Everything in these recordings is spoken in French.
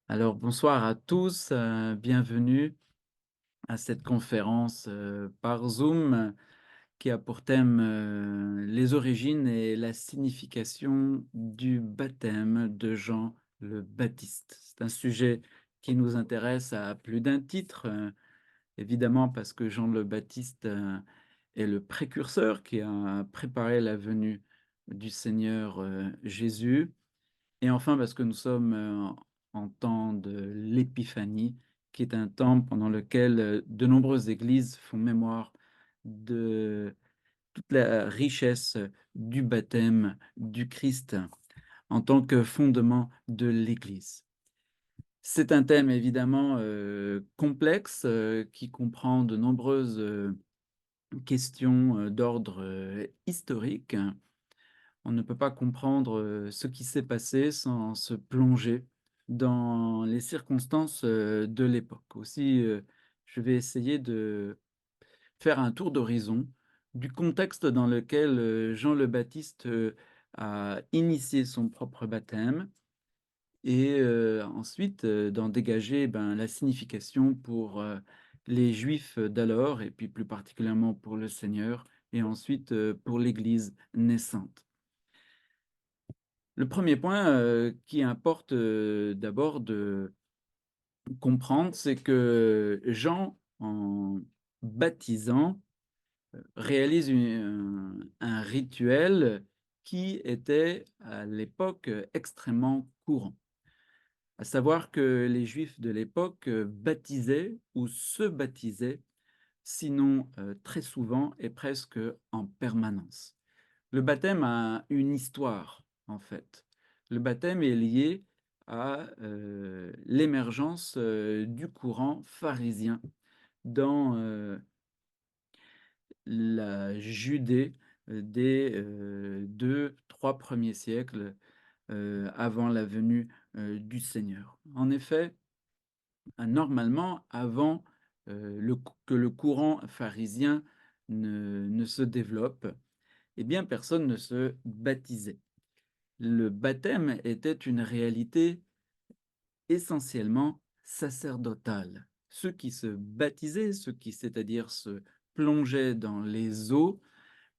Alors bonsoir à tous, bienvenue à cette conférence, par Zoom qui a pour thème, les origines et la signification du baptême de Jean le Baptiste. C'est un sujet qui nous intéresse à plus d'un titre, évidemment parce que Jean le Baptiste, est le précurseur qui a préparé la venue du Seigneur, Jésus. Et enfin, parce que nous sommes, en temps de l'épiphanie, qui est un temps pendant lequel, de nombreuses églises font mémoire de toute la richesse du baptême du Christ en tant que fondement de l'Église. C'est un thème évidemment, complexe, qui comprend de nombreuses, questions, d'ordre, historique. On ne peut pas comprendre, ce qui s'est passé sans se plonger dans les circonstances, de l'époque. Aussi, je vais essayer de faire un tour d'horizon du contexte dans lequel, Jean le Baptiste, a initié son propre baptême et ensuite, d'en dégager, ben, la signification pour, les Juifs d'alors et puis plus particulièrement pour le Seigneur et ensuite, pour l'Église naissante. Le premier point, qui importe, d'abord de comprendre, c'est que Jean, en baptisant, réalise un rituel qui était à l'époque, extrêmement courant. À savoir que les Juifs de l'époque, baptisaient ou se baptisaient, sinon, très souvent et presque en permanence. Le baptême a une histoire, en fait. Le baptême est lié à, l'émergence, du courant pharisien dans, la Judée, des, 2-3 1 siècles, avant la venue, du Seigneur. En effet, normalement, avant, que le courant pharisien ne se développe, eh bien, personne ne se baptisait. Le baptême était une réalité essentiellement sacerdotale. Ceux qui se baptisaient, ceux qui, c'est-à-dire, se plongeaient dans les eaux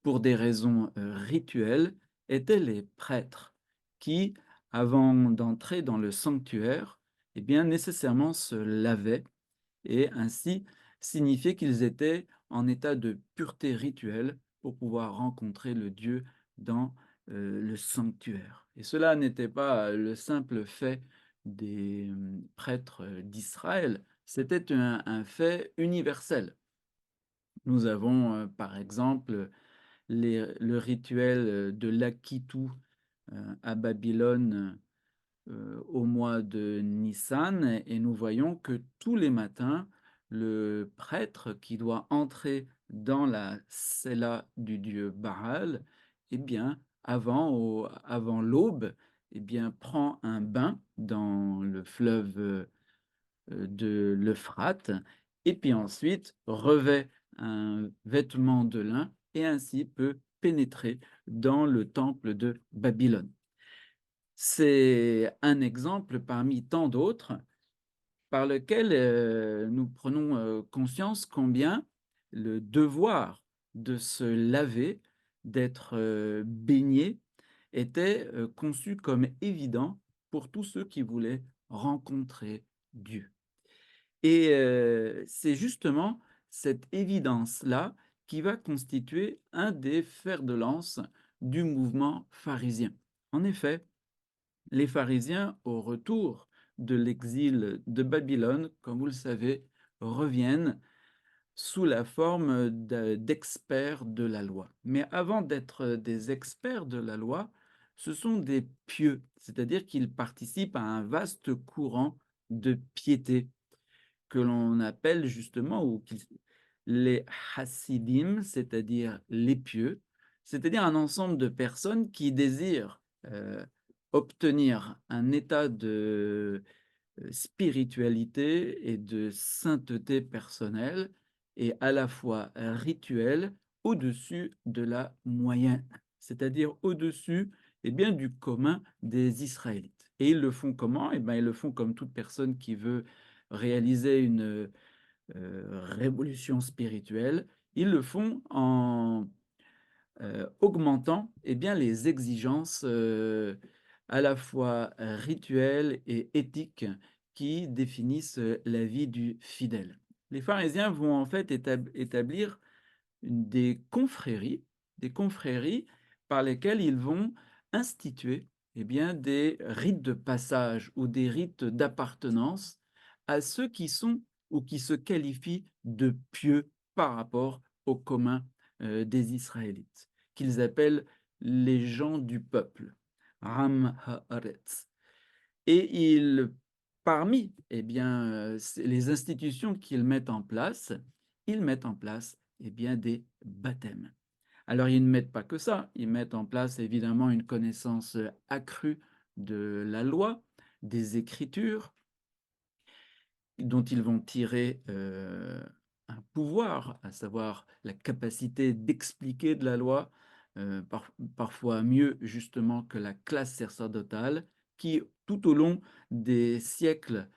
pour des raisons, rituelles, étaient les prêtres qui, avant d'entrer dans le sanctuaire, eh bien, nécessairement se lavaient et ainsi signifiait qu'ils étaient en état de pureté rituelle pour pouvoir rencontrer le Dieu dans, le sanctuaire. Et cela n'était pas le simple fait des, prêtres, d'Israël, c'était un fait universel. Nous avons, par exemple, le rituel, de l'Akitou, à Babylone, au mois de Nissan et nous voyons que tous les matins, le prêtre qui doit entrer dans la Sela du dieu Baal, eh bien, avant l'aube, eh bien, prend un bain dans le fleuve, de l'Euphrate et puis ensuite revêt un vêtement de lin et ainsi peut pénétrer dans le temple de Babylone. C'est un exemple parmi tant d'autres par lequel, nous prenons, conscience combien le devoir de se laver, d'être, baigné était, conçu comme évident pour tous ceux qui voulaient rencontrer Dieu. Et c'est justement cette évidence-là qui va constituer un des fers de lance du mouvement pharisien. En effet, les pharisiens, au retour de l'exil de Babylone, comme vous le savez, reviennent sous la forme d'experts de la loi. Mais avant d'être des experts de la loi, ce sont des pieux, c'est-à-dire qu'ils participent à un vaste courant de piété que l'on appelle justement les hassidim, c'est-à-dire les pieux, c'est-à-dire un ensemble de personnes qui désirent obtenir un état de spiritualité et de sainteté personnelle et à la fois rituelle au-dessus de la moyenne, c'est-à-dire au-dessus, eh bien, du commun des Israélites. Et ils le font comment? Eh ben, ils le font comme toute personne qui veut réaliser une, révolution spirituelle. Ils le font en augmentant, eh bien, les exigences, à la fois, rituelles et éthiques qui définissent, la vie du fidèle. Les pharisiens vont en fait établir des confréries par lesquelles ils vont instituer, eh bien, des rites de passage ou des rites d'appartenance à ceux qui sont ou qui se qualifient de pieux par rapport au commun, des Israélites, qu'ils appellent les gens du peuple, Am Haaretz. Et parmi, eh bien, les institutions qu'ils mettent en place, ils mettent en place, eh bien, des baptêmes. Alors, ils ne mettent pas que ça, ils mettent en place évidemment une connaissance, accrue de la loi, des Écritures, dont ils vont tirer, un pouvoir, à savoir la capacité d'expliquer de la loi, parfois mieux justement que la classe sacerdotale qui, tout au long des siècles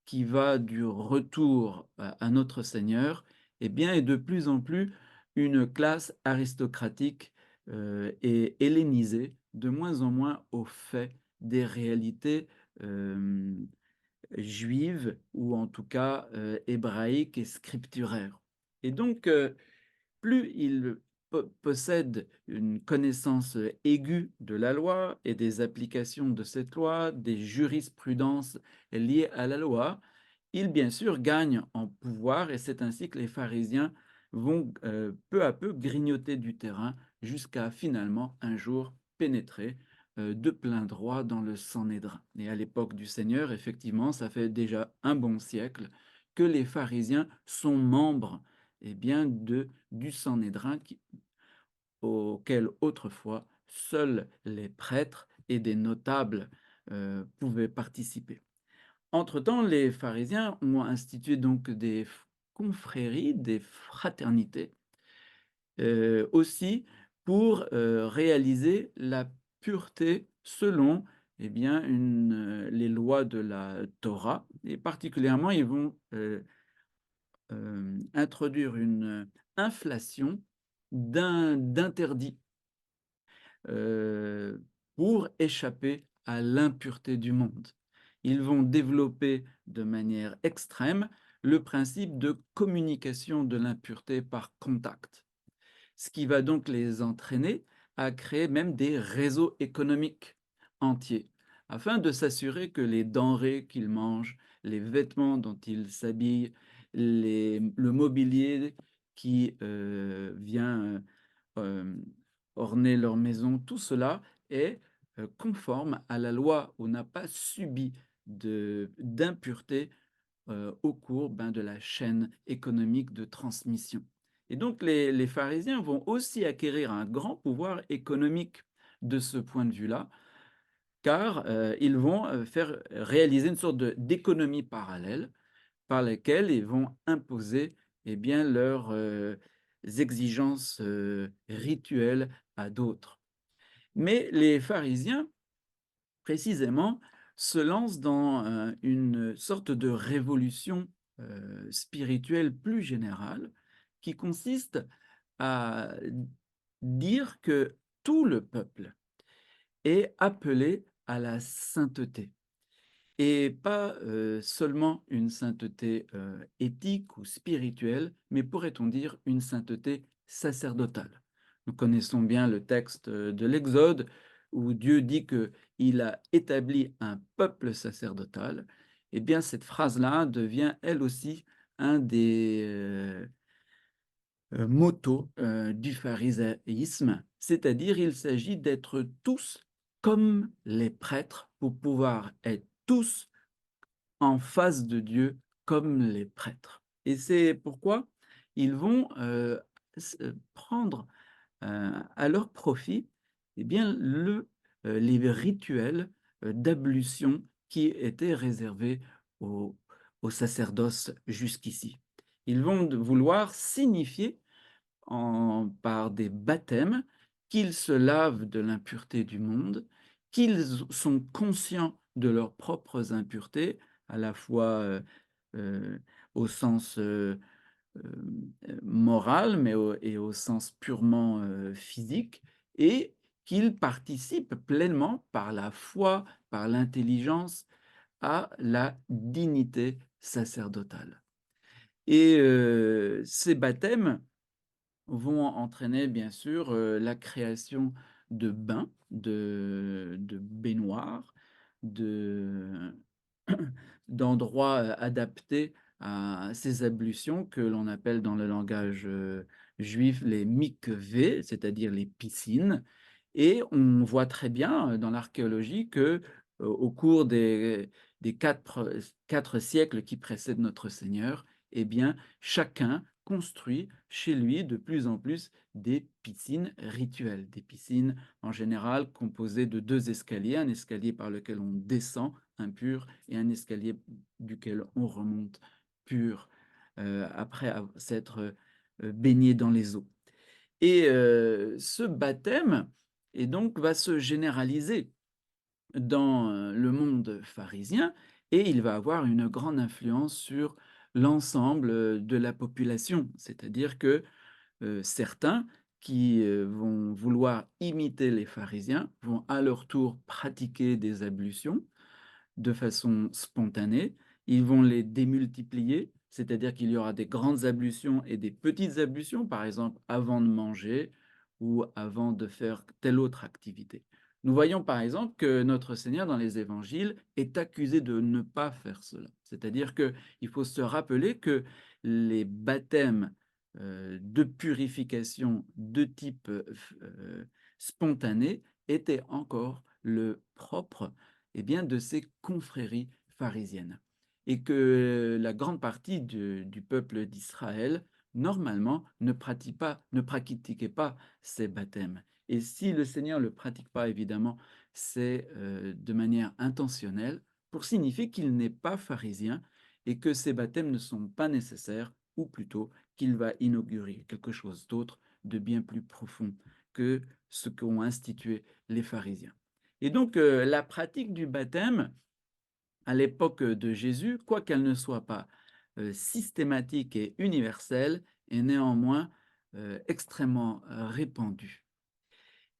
qui va du retour à notre Seigneur, eh bien, est de plus en plus une classe aristocratique, et hellénisée, de moins en moins au fait des réalités, hem, juives ou en tout cas, hébraïques et scripturaires. Et donc, plus il possède une connaissance aiguë de la loi et des applications de cette loi, des jurisprudences liées à la loi, il bien sûr gagne en pouvoir et c'est ainsi que les pharisiens vont peu à peu grignoter du terrain jusqu'à finalement un jour pénétrer de plein droit dans le Sanhédrin. Et à l'époque du Seigneur, effectivement, ça fait déjà un bon siècle que les pharisiens sont membres, eh bien, du Sanhédrin auquel autrefois seuls les prêtres et des notables pouvaient participer. Entre-temps, les pharisiens ont institué donc des confréries, des fraternités, aussi pour, réaliser la pureté selon, eh bien, les lois de la Torah et particulièrement, ils vont, introduire une inflation d'interdits, heu, pour échapper à l'impureté du monde. Ils vont développer de manière extrême le principe de communication de l'impureté par contact. Ce qui va donc les entraîner à créer même des réseaux économiques entiers, afin de s'assurer que les denrées qu'ils mangent, les vêtements dont ils s'habillent, le mobilier qui vient orner leur maison, tout cela est conforme à la loi ou n'a pas subi d'impureté au cours, ben, de la chaîne économique de transmission. Et donc les pharisiens vont aussi acquérir un grand pouvoir économique de ce point de vue-là, car, ils vont, faire réaliser une sorte d'économie parallèle par laquelle ils vont imposer, eh bien, leurs, exigences, rituelles à d'autres. Mais les pharisiens précisément, se lance dans, une sorte de révolution, spirituelle plus générale, qui consiste à dire que tout le peuple est appelé à la sainteté. Et pas, seulement une sainteté, éthique ou spirituelle, mais pourrait-on dire une sainteté sacerdotale. Nous connaissons bien le texte, de l'Exode où Dieu dit qu'il a établi un peuple sacerdotal. Eh bien cette phrase-là devient elle aussi un des, mottos, du pharisaïsme, c'est-à-dire il s'agit d'être tous comme les prêtres pour pouvoir être tous en face de Dieu comme les prêtres. Et c'est pourquoi ils vont, prendre, à leur profit, eh bien les rituels, d'ablution qui étaient réservés au au sacerdoce jusqu'ici. Ils vont vouloir signifier par des baptêmes qu'ils se lavent de l'impureté du monde, qu'ils sont conscients de leurs propres impuretés, à la fois, heu, au sens, moral, mais au sens purement, physique et qu'ils participent pleinement par la foi, par l'intelligence à la dignité sacerdotale. Et ces baptêmes vont entraîner bien sûr, la création de bains, de baignoires, de d'endroits, adaptés à ces ablutions que l'on appelle dans le langage, juif les mikveh, c'est-à-dire les piscines. Et on voit très bien, dans l'archéologie que, au cours des 4 siècles qui précèdent notre Seigneur, eh bien, chacun construit chez lui de plus en plus des piscines rituelles. Des piscines en général composées de 2 escaliers, un escalier par lequel on descend impur et un escalier duquel on remonte pur, après s'être, baigné dans les eaux. Et ce baptême et donc va se généraliser dans, le monde pharisien et il va avoir une grande influence sur l'ensemble, de la population. C'est-à-dire que, certains qui, vont vouloir imiter les pharisiens vont à leur tour pratiquer des ablutions de façon spontanée. Ils vont les démultiplier, c'est-à-dire qu'il y aura des grandes ablutions et des petites ablutions, par exemple avant de manger ou avant de faire telle autre activité. Nous voyons par exemple que notre Seigneur dans les évangiles est accusé de ne pas faire cela. C'est-à-dire qu'il faut se rappeler que les baptêmes de purification de type spontané étaient encore le propre bien, de ces confréries pharisiennes et que la grande partie du peuple d'Israël, normalement, ne pratiquait pas ces baptêmes et si le Seigneur ne le pratique pas, évidemment, c'est, de manière intentionnelle pour signifier qu'il n'est pas pharisien et que ces baptêmes ne sont pas nécessaires ou plutôt qu'il va inaugurer quelque chose d'autre, de bien plus profond que ce qu'ont institué les pharisiens. Et donc, la pratique du baptême, à l'époque de Jésus, quoiqu'elle ne soit pas, systématique et universelle, est néanmoins, extrêmement, répandue.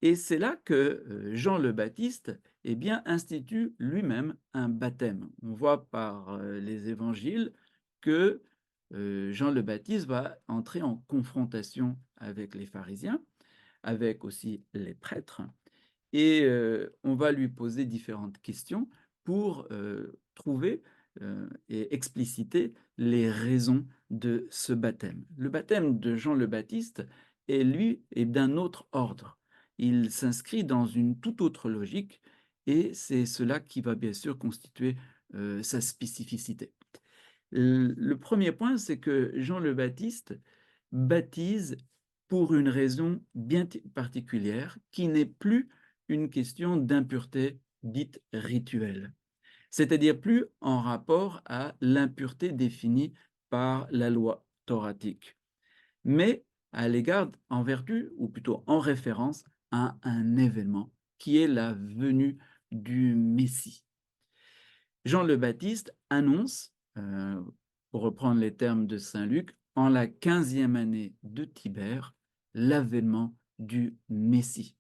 Et c'est là que, Jean le Baptiste, eh bien, institue lui-même un baptême. On voit par, les évangiles que, Jean le Baptiste va entrer en confrontation avec les pharisiens, avec aussi les prêtres et on va lui poser différentes questions pour, trouver, et expliciter les raisons de ce baptême. Le baptême de Jean le Baptiste est lui est d'un autre ordre. Il s'inscrit dans une toute autre logique et c'est cela qui va bien sûr constituer, sa spécificité. Le 1er point, c'est que Jean le Baptiste baptise pour une raison bien particulière qui n'est plus une question d'impureté dite rituelle. C'est-à-dire plus en rapport à l'impureté définie par la loi toratique, mais à l'égard, en vertu, ou plutôt en référence à un événement qui est la venue du Messie. Jean le Baptiste annonce, pour reprendre les termes de saint Luc, en la 15e année de Tibère, l'avènement du Messie.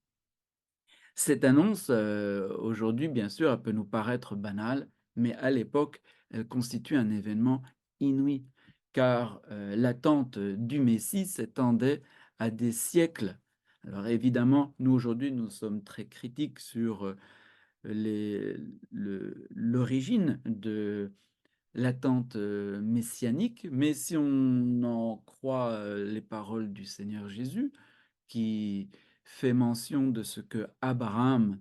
Cette annonce, aujourd'hui, bien sûr, elle peut nous paraître banale, mais à l'époque, elle constitue un événement inouï, car, l'attente du Messie s'étendait à des siècles. Alors évidemment, nous aujourd'hui, nous sommes très critiques sur, l'origine de l'attente, messianique, mais si on en croit, les paroles du Seigneur Jésus, qui fait mention de ce que Abraham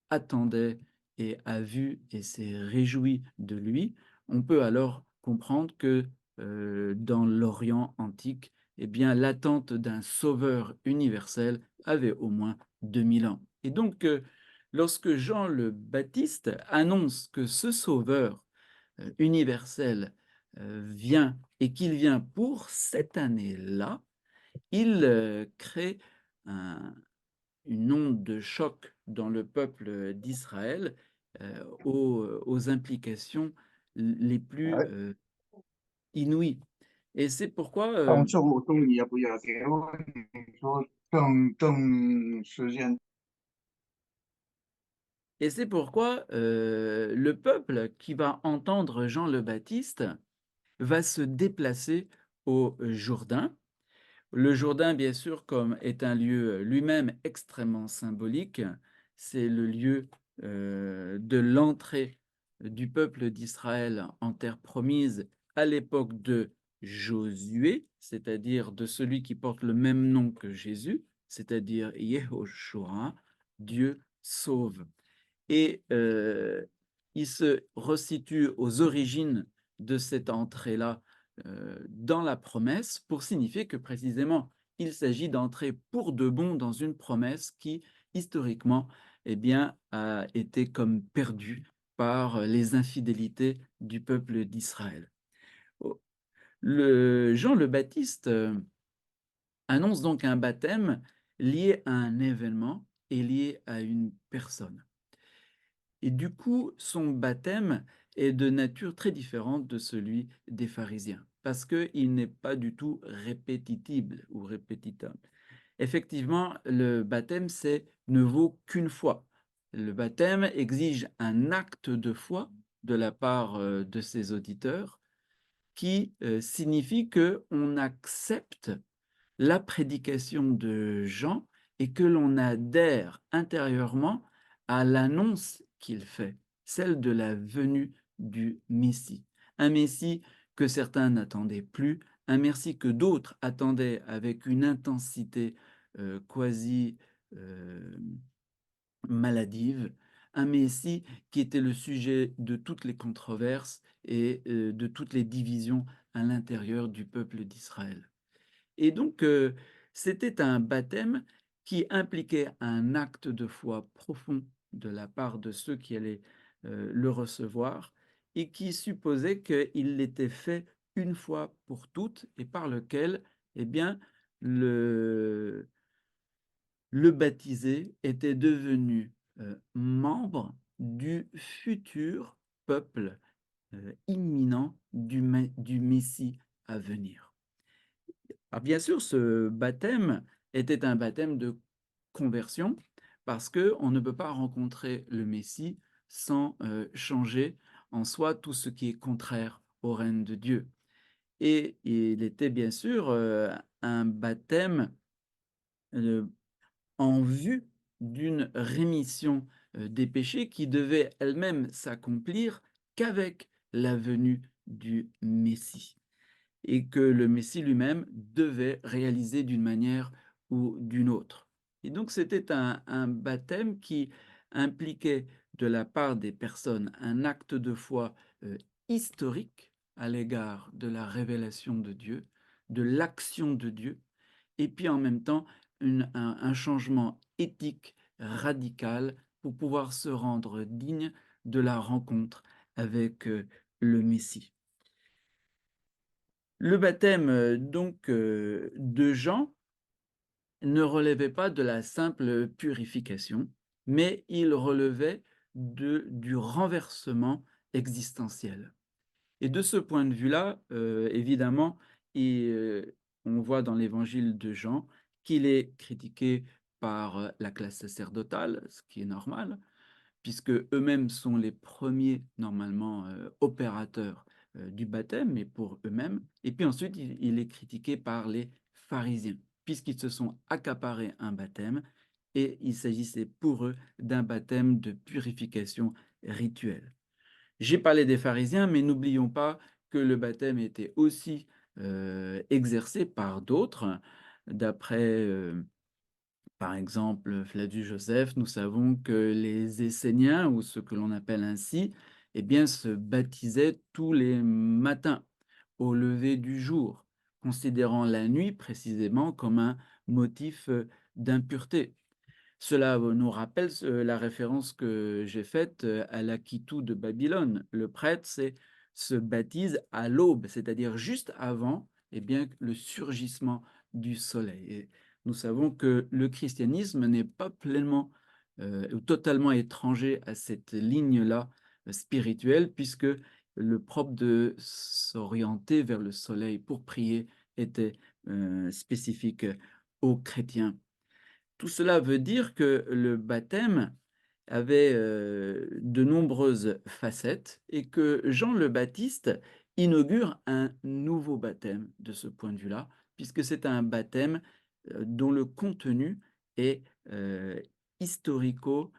attendait et a vu et s'est réjoui de lui, on peut alors comprendre que, dans l'Orient antique, eh bien, l'attente d'un sauveur universel avait au moins 2000 ans. Et donc, lorsque Jean le Baptiste annonce que ce sauveur, universel, vient et qu'il vient pour cette année-là, il, crée un une onde de choc dans le peuple d'Israël, aux implications les plus, 哎，inouïes. Et c'est pourquoi, 但这我东也不要给我说正时间。le peuple qui va entendre Jean le Baptiste va se déplacer au Jourdain. Le Jourdain, bien sûr, comme est un lieu lui-même extrêmement symbolique, c'est le lieu de l'entrée du peuple d'Israël en terre promise à l'époque de Josué, c'est-à-dire de celui qui porte le même nom que Jésus, c'est-à-dire Yehoshua, Dieu sauve. Et il se resitue aux origines de cette entrée-là, dans la promesse pour signifier que précisément, il s'agit d'entrer pour de bon dans une promesse qui, historiquement, eh bien, a été comme perdue par les infidélités du peuple d'Israël. Au le Jean le Baptiste, annonce donc un baptême lié à un événement et lié à une personne. Et du coup, son baptême est de nature très différente de celui des pharisiens, parce qu'il n'est pas du tout répétitible ou répétitable. Effectivement, le baptême, ne vaut qu'une fois. Le baptême exige un acte de foi de la part de ses auditeurs qui signifie qu'on accepte la prédication de Jean et que l'on adhère intérieurement à l'annonce qu'il fait, celle de la venue du Messie. Un Messie que certains n'attendaient plus, un Messie que d'autres attendaient avec une intensité quasi euh, maladive, un Messie qui était le sujet de toutes les controverses et de toutes les divisions à l'intérieur du peuple d'Israël. Et donc, c'était un baptême qui impliquait un acte de foi profond de la part de ceux qui allaient, le recevoir et qui supposait qu'il l'était fait une fois pour toutes et par lequel, eh bien, le le baptisé était devenu, membre du futur peuple, imminent du Messie à venir. Alors bien sûr, ce baptême était un baptême de conversion parce qu'on ne peut pas rencontrer le Messie sans, changer en soi tout ce qui est contraire au règne de Dieu. Et il était bien sûr, un baptême, heu, en vue d'une rémission, des péchés qui devait elle-même s'accomplir qu'avec la venue du Messie. Et que le Messie lui-même devait réaliser d'une manière ou d'une autre. Et donc c'était un baptême qui impliquait de la part des personnes un acte de foi, historique à l'égard de la révélation de Dieu, de l'action de Dieu et puis en même temps un changement éthique radical pour pouvoir se rendre digne de la rencontre avec, le Messie. Le baptême, de Jean ne relevait pas de la simple purification, mais il relevait du renversement existentiel. Et de ce point de vue-là, évidemment, et on voit dans l'évangile de Jean qu'il est critiqué par, la classe sacerdotale, ce qui est normal, puisque eux-mêmes sont les premiers normalement, opérateurs, du baptême, mais pour eux-mêmes. Et puis ensuite, il est critiqué par les pharisiens, puisqu'ils se sont accaparés un baptême et il s'agissait pour eux d'un baptême de purification rituelle. J'ai parlé des pharisiens, mais n'oublions pas que le baptême était aussi, exercé par d'autres. D'après, par exemple, Flavius Joseph, nous savons que les Esséniens, ou ce que l'on appelle ainsi, eh bien, se baptisaient tous les matins, au lever du jour, considérant la nuit précisément comme un motif d'impureté. Cela nous rappelle la référence que j'ai faite à l'Akitou de Babylone. Le prêtre se baptise à l'aube, c'est-à-dire juste avant eh bien, le surgissement du soleil. Et nous savons que le christianisme n'est pas pleinement ou totalement étranger à cette ligne-là, spirituelle, puisque le propre de s'orienter vers le soleil pour prier était, spécifique aux chrétiens. Tout cela veut dire que le baptême avait, de nombreuses facettes et que Jean le Baptiste inaugure un nouveau baptême de ce point de vue-là, puisque c'est un baptême, dont le contenu est, historico,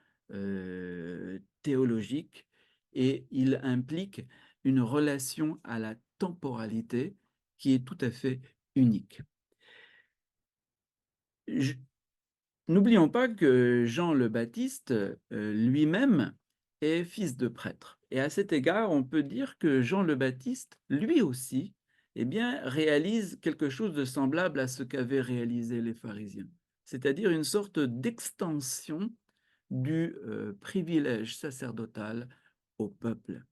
théologique, et il implique une relation à la temporalité qui est tout à fait unique. N'oublions pas que Jean le Baptiste, lui-même est fils de prêtre, et à cet égard, on peut dire que Jean le Baptiste, lui aussi, eh bien, réalise quelque chose de semblable à ce qu'avaient réalisé les pharisiens. C'est-à-dire une sorte d'extension du, privilège sacerdotal au peuple.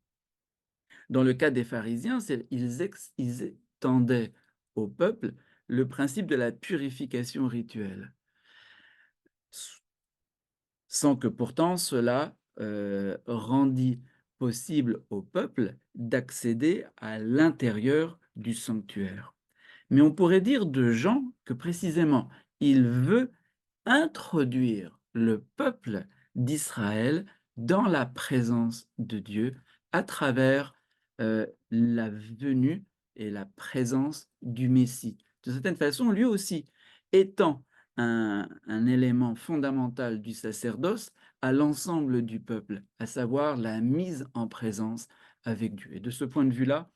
Dans le cas des pharisiens, ils étendaient au peuple le principe de la purification rituelle. Sans que pourtant cela, rendît possible au peuple d'accéder à l'intérieur du sanctuaire. Mais on pourrait dire de Jean que précisément, il veut introduire le peuple d'Israël dans la présence de Dieu à travers, la venue et la présence du Messie. De certaine façon, lui aussi étant un élément fondamental du sacerdoce à l'ensemble du peuple, à savoir la mise en présence avec Dieu. Et de ce point de vue-là,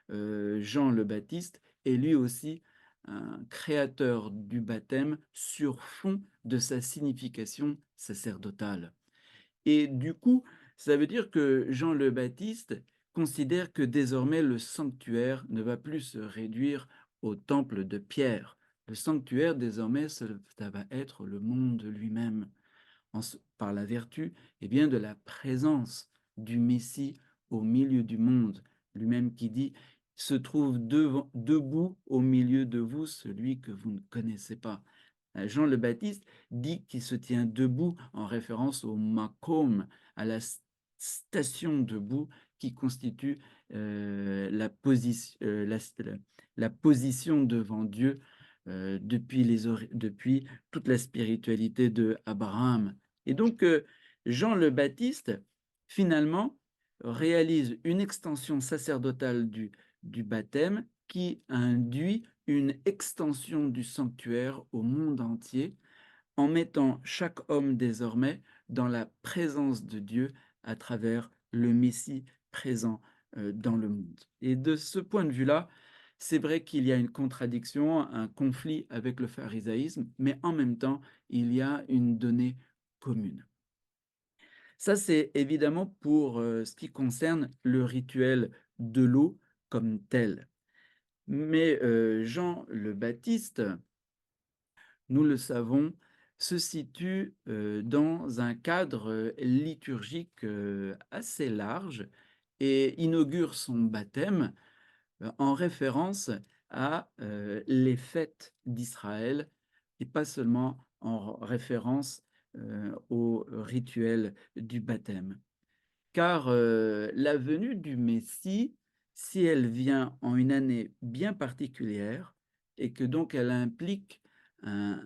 Jean le Baptiste est lui aussi un créateur du baptême sur fond de sa signification sacerdotale. Et du coup, ça veut dire que Jean le Baptiste considère que désormais le sanctuaire ne va plus se réduire au temple de pierre. Le sanctuaire, désormais, ça va être le monde lui-même par la vertu, eh bien, de la présence du Messie au milieu du monde, lui-même qui dit: «Se trouve debout au milieu de vous celui que vous ne connaissez pas». Jean le Baptiste dit qu'il se tient debout en référence au makom, à la station debout qui constitue, la position devant Dieu, depuis toute la spiritualité de Abraham. Et donc, Jean le Baptiste, finalement, réalise une extension sacerdotale du baptême qui induit une extension du sanctuaire au monde entier, en mettant chaque homme désormais dans la présence de Dieu à travers le Messie présent, dans le monde. Et de ce point de vue-là, c'est vrai qu'il y a une contradiction, un conflit avec le pharisaïsme, mais en même temps, il y a une donnée commune. Ça, c'est évidemment pour, ce qui concerne le rituel de l'eau comme tel. Mais, Jean le Baptiste, nous le savons, se situe, dans un cadre, liturgique, assez large, et inaugure son baptême, en référence à, les fêtes d'Israël, et pas seulement en référence, au rituel du baptême. Car, la venue du Messie, si elle vient en une année bien particulière et que donc elle implique un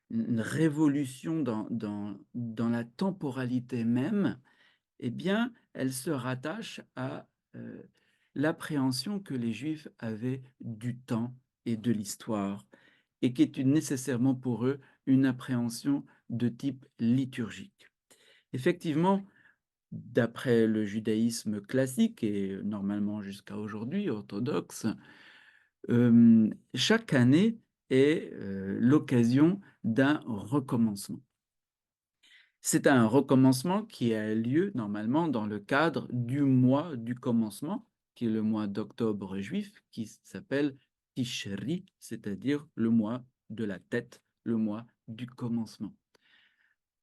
une révolution dans la temporalité même, eh bien, elle se rattache à, l'appréhension que les Juifs avaient du temps et de l'histoire, et qui est une nécessairement pour eux une appréhension de type liturgique. Effectivement, d'après le judaïsme classique et normalement jusqu'à aujourd'hui orthodoxe, chaque année est, l'occasion d'un recommencement. C'est un recommencement qui a lieu normalement dans le cadre du mois du commencement, qui est le mois d'octobre juif, qui s'appelle Tishri, c'est-à-dire le mois de la tête, le mois du commencement.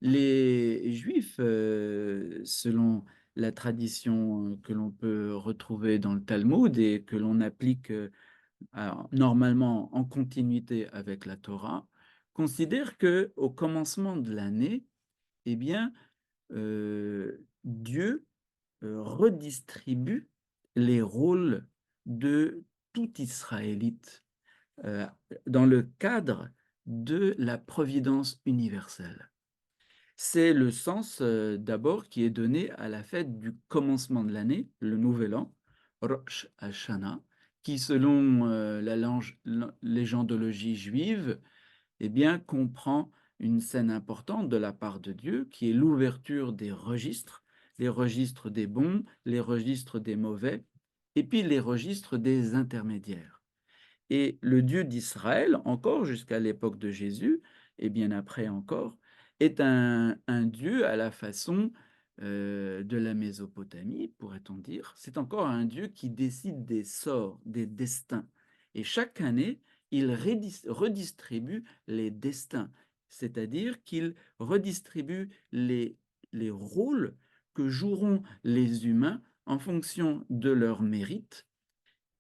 Les Juifs, selon la tradition, que l'on peut retrouver dans le Talmud et que l'on applique, normalement en continuité avec la Torah, considère que au commencement de l'année, eh bien, Dieu, redistribue les rôles de tout Israélite, heu, dans le cadre de la providence universelle. C'est le sens, d'abord qui est donné à la fête du commencement de l'année, le nouvel an, Rosh Hashanah, qui selon, la lange lan légendologie juive, eh bien, comprend une scène importante de la part de Dieu, qui est l'ouverture des registres, les registres des bons, les registres des mauvais, et puis les registres des intermédiaires. Et le Dieu d'Israël, encore jusqu'à l'époque de Jésus, et bien après encore, est un Dieu à la façon de la Mésopotamie, pourrait-on dire. C'est encore un Dieu qui décide des sorts, des destins. Et chaque année, il redistribue les destins, c'est-à-dire qu'il redistribue les rôles que joueront les humains en fonction de leur mérite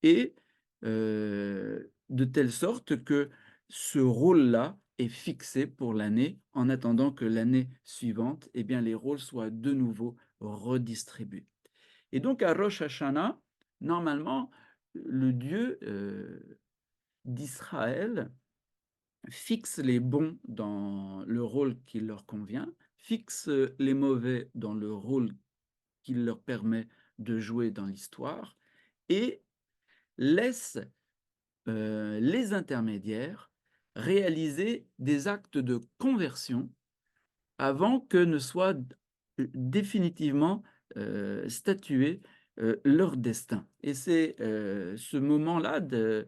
et de telle sorte que ce rôle-là est fixé pour l'année, en attendant que l'année suivante, eh bien, les rôles soient de nouveau redistribués. Et donc à Rosh Hashanah, normalement, le Dieu, d'Israël fixe les bons dans le rôle qui leur convient, fixe, les mauvais dans le rôle qu'il leur permet de jouer dans l'histoire et laisse les intermédiaires réaliser des actes de conversion avant que ne soit définitivement, statué, leur destin et c'est, ce moment-là de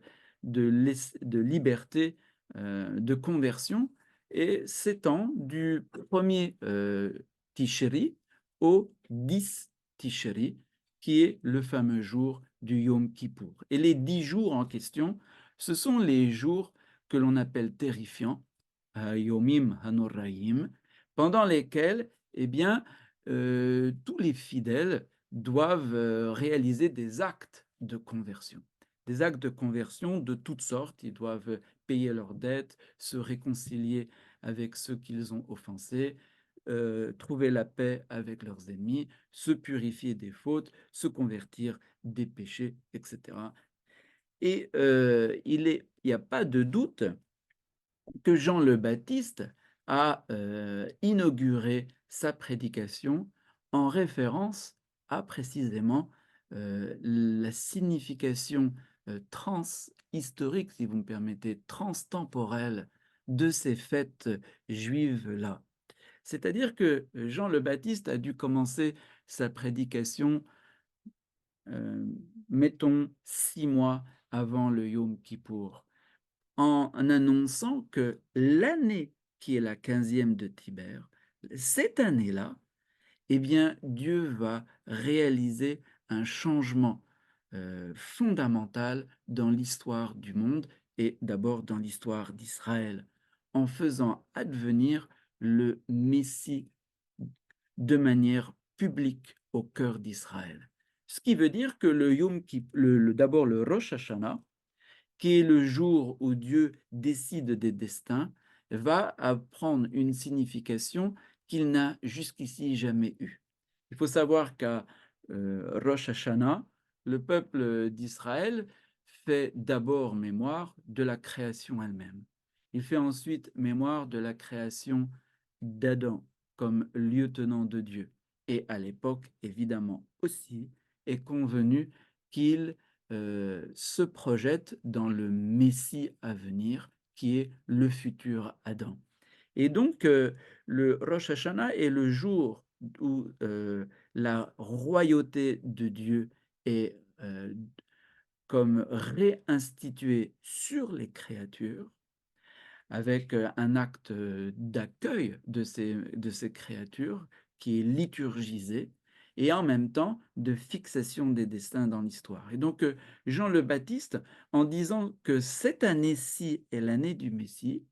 liberté, de conversion et s'étend du 1er, Tishri au 10 Tishri, qui est le fameux jour du Yom Kippour et les 10 jours en question, ce sont les jours que l'on appelle terrifiants, Yomim Hanoraim, pendant lesquels, eh bien, tous les fidèles doivent, réaliser des actes de conversion. Des actes de conversion de toutes sortes. Ils doivent payer leurs dettes, se réconcilier avec ceux qu'ils ont offensés, trouver la paix avec leurs ennemis, se purifier des fautes, se convertir des péchés, et cetera. Et il n'y a pas de doute que Jean le Baptiste a, inauguré sa prédication en référence à précisément, la signification, transhistorique, si vous me permettez, transtemporelle de ces fêtes juives-là. C'est-à-dire que Jean le Baptiste a dû commencer sa prédication, mettons 6 mois avant le Yom Kippour. En annonçant que l'année qui est la 15e de Tibère, cette année-là, eh bien, Dieu va réaliser un changement, fondamental dans l'histoire du monde et d'abord dans l'histoire d'Israël, en faisant advenir le Messie de manière publique au cœur d'Israël. Ce qui veut dire que le Yom Kip le d'abord le Rosh Hashanah, qui est le jour où Dieu décide des destins, va prendre une signification qu'il n'a jusqu'ici jamais eue. Il faut savoir qu'à Rosh Hashanah, le peuple d'Israël fait d'abord mémoire de la création elle-même. Il fait ensuite mémoire de la création d'Adam comme lieutenant de Dieu. Et à l'époque, évidemment aussi, est convenu qu'il se projette dans le Messie à venir, qui est le futur Adam. Et donc, le Rosh Hashanah est le jour où la royauté de Dieu est comme réinstituée sur les créatures, avec un acte d'accueil de ces créatures qui est liturgisé et en même temps de fixation des destins dans l'histoire. Et donc Jean le Baptiste, en disant que cette année-ci est l'année du Messie,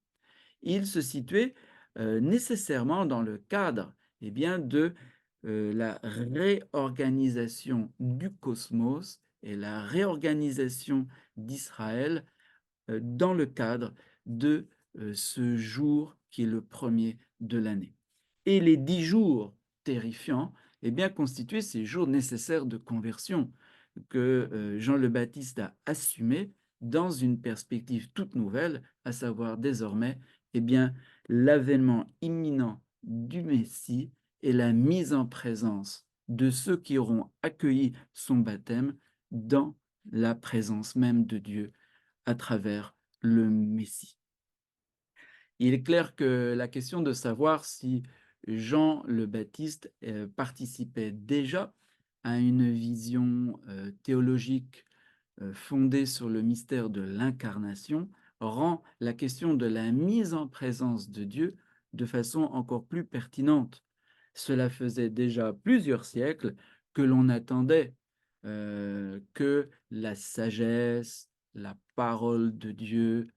il se situait nécessairement dans le cadre eh bien, de la réorganisation du cosmos et la réorganisation d'Israël dans le cadre de ce jour qui est le premier de l'année. Et les 10 jours terrifiants, eh bien, constituaient ces jours nécessaires de conversion que Jean le Baptiste a assumés dans une perspective toute nouvelle, à savoir désormais, eh bien, l'avènement imminent du Messie et la mise en présence de ceux qui auront accueilli son baptême dans la présence même de Dieu à travers le Messie. Il est clair que la question de savoir si Jean le Baptiste participait déjà à une vision théologique fondée sur le mystère de l'incarnation rend la question de la mise en présence de Dieu de façon encore plus pertinente. Cela faisait déjà plusieurs siècles que l'on attendait que la sagesse, la parole de Dieu,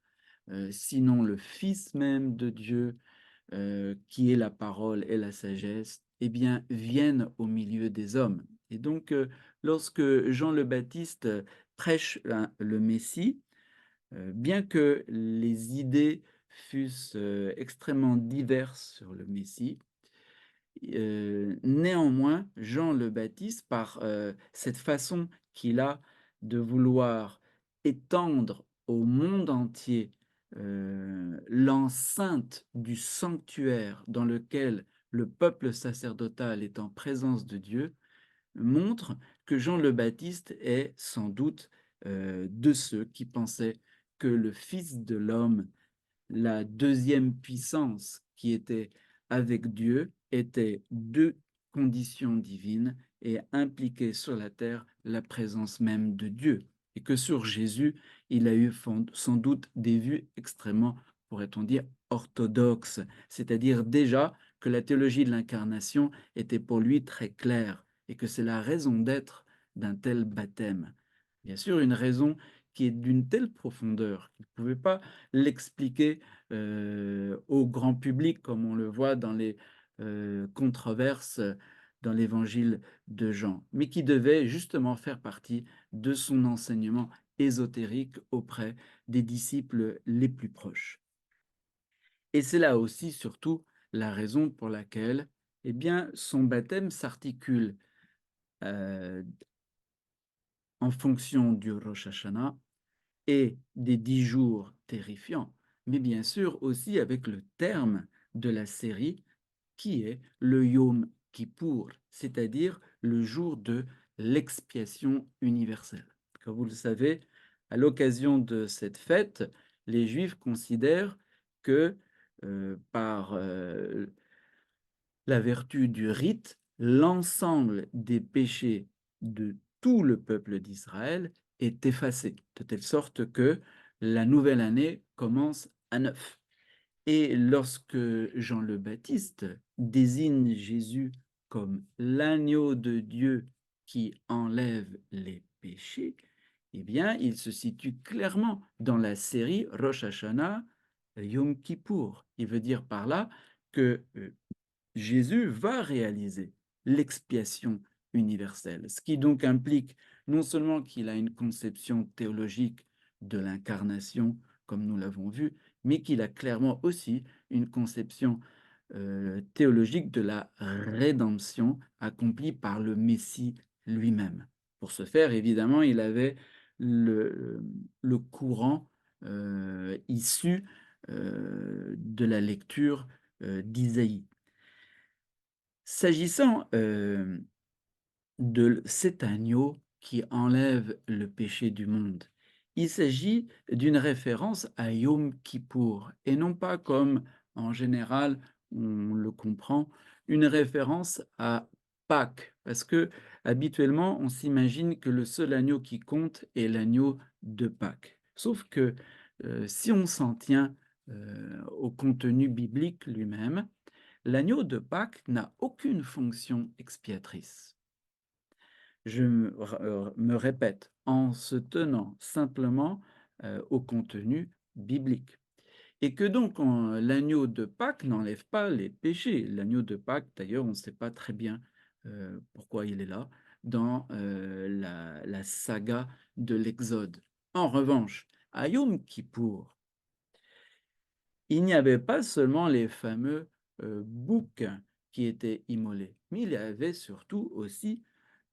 sinon le Fils même de Dieu, qui est la parole et la sagesse, eh bien, viennent au milieu des hommes. Et donc, lorsque Jean le Baptiste prêche le Messie, bien que les idées fussent extrêmement diverses sur le Messie, néanmoins, Jean le Baptiste, par cette façon qu'il a de vouloir étendre au monde entier l'enceinte du sanctuaire dans lequel le peuple sacerdotal est en présence de Dieu, montre que Jean le Baptiste est sans doute de ceux qui pensaient que le Fils de l'homme, la deuxième puissance qui était avec Dieu, était deux conditions divines et impliquait sur la terre la présence même de Dieu. Et que sur Jésus, il a eu sans doute des vues extrêmement, pourrait-on dire, orthodoxes, c'est-à-dire déjà que la théologie de l'incarnation était pour lui très claire et que c'est la raison d'être d'un tel baptême. Bien sûr, une raison qui est d'une telle profondeur qu'il ne pouvait pas l'expliquer au grand public, comme on le voit dans les controverses dans l'évangile de Jean, mais qui devait justement faire partie de son enseignement ésotérique auprès des disciples les plus proches. Et c'est là aussi surtout la raison pour laquelle eh bien, son baptême s'articule euh, en fonction du Rosh Hashanah et des 10 jours terrifiants, mais bien sûr aussi avec le terme de la série qui est le Yom Kippour, c'est-à-dire le jour de l'expiation universelle. Comme vous le savez, à l'occasion de cette fête, les Juifs considèrent que par la vertu du rite, l'ensemble des péchés de tout le peuple d'Israël est effacé, de telle sorte que la nouvelle année commence à neuf. Et lorsque Jean le Baptiste désigne Jésus comme l'agneau de Dieu qui enlève les péchés, eh bien, il se situe clairement dans la série Rosh Hashanah Yom Kippour. Il veut dire par là que Jésus va réaliser l'expiation universelle, ce qui donc implique non seulement qu'il a une conception théologique de l'incarnation, comme nous l'avons vu, mais qu'il a clairement aussi une conception théologique de la rédemption accomplie par le Messie lui-même. Pour ce faire, évidemment, il avait le, le courant issu de la lecture d'Isaïe. S'agissant de cet agneau qui enlève le péché du monde, il s'agit d'une référence à Yom Kippour et non pas comme en général on le comprend, une référence à Pâques, parce que habituellement on s'imagine que le seul agneau qui compte est l'agneau de Pâques. Sauf que si on s'en tient au contenu biblique lui-même, l'agneau de Pâques n'a aucune fonction expiatrice. Je me répète, en se tenant simplement au contenu biblique. Et que donc l'agneau de Pâques n'enlève pas les péchés. L'agneau de Pâques, d'ailleurs, on ne sait pas très bien pourquoi il est là dans la saga de l'Exode. En revanche, à Yom Kippour, il n'y avait pas seulement les fameux, boucs qui étaient immolés, mais il y avait surtout aussi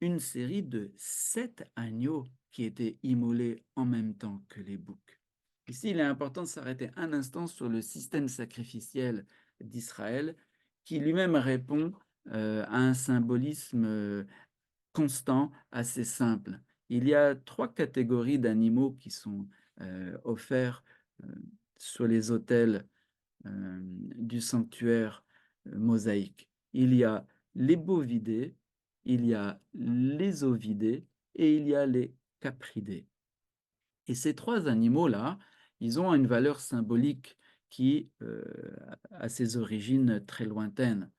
une série de 7 agneaux qui étaient immolés en même temps que les boucs. Ici, il est important de s'arrêter un instant sur le système sacrificiel d'Israël qui lui-même répond, à un symbolisme, constant, assez simple. Il y a 3 catégories d'animaux qui sont, offerts, heu, sur les autels du sanctuaire, mosaïque. Il y a les bovidés, il y a les ovidés et il y a les capridés. Et ces 3 animaux-là, ils ont une valeur symbolique qui, a ses origines très lointaines.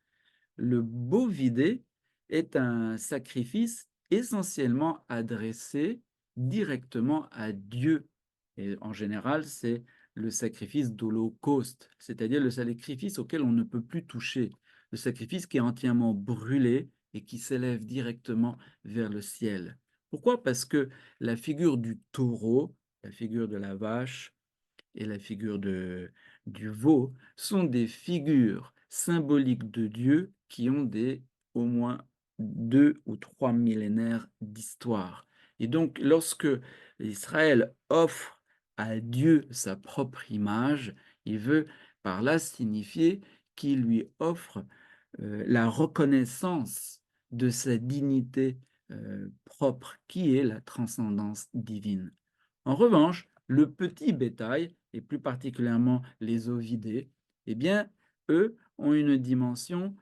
Le bovidé est un sacrifice essentiellement adressé directement à Dieu et en général, c'est le sacrifice d'holocauste, c'est-à-dire le sacrifice auquel on ne peut plus toucher, le sacrifice qui est entièrement brûlé et qui s'élève directement vers le ciel. Pourquoi? Parce que la figure du taureau, la figure de la vache et la figure du veau sont des figures symboliques de Dieu qui ont des au moins 2 ou 3 millénaires d'histoire. Et donc lorsque Israël offre à Dieu sa propre image, il veut par là signifier qu'il lui offre, la reconnaissance de sa dignité, propre qui est la transcendance divine. En revanche, le petit bétail, et plus particulièrement les ovidés, eh bien, eux ont une dimension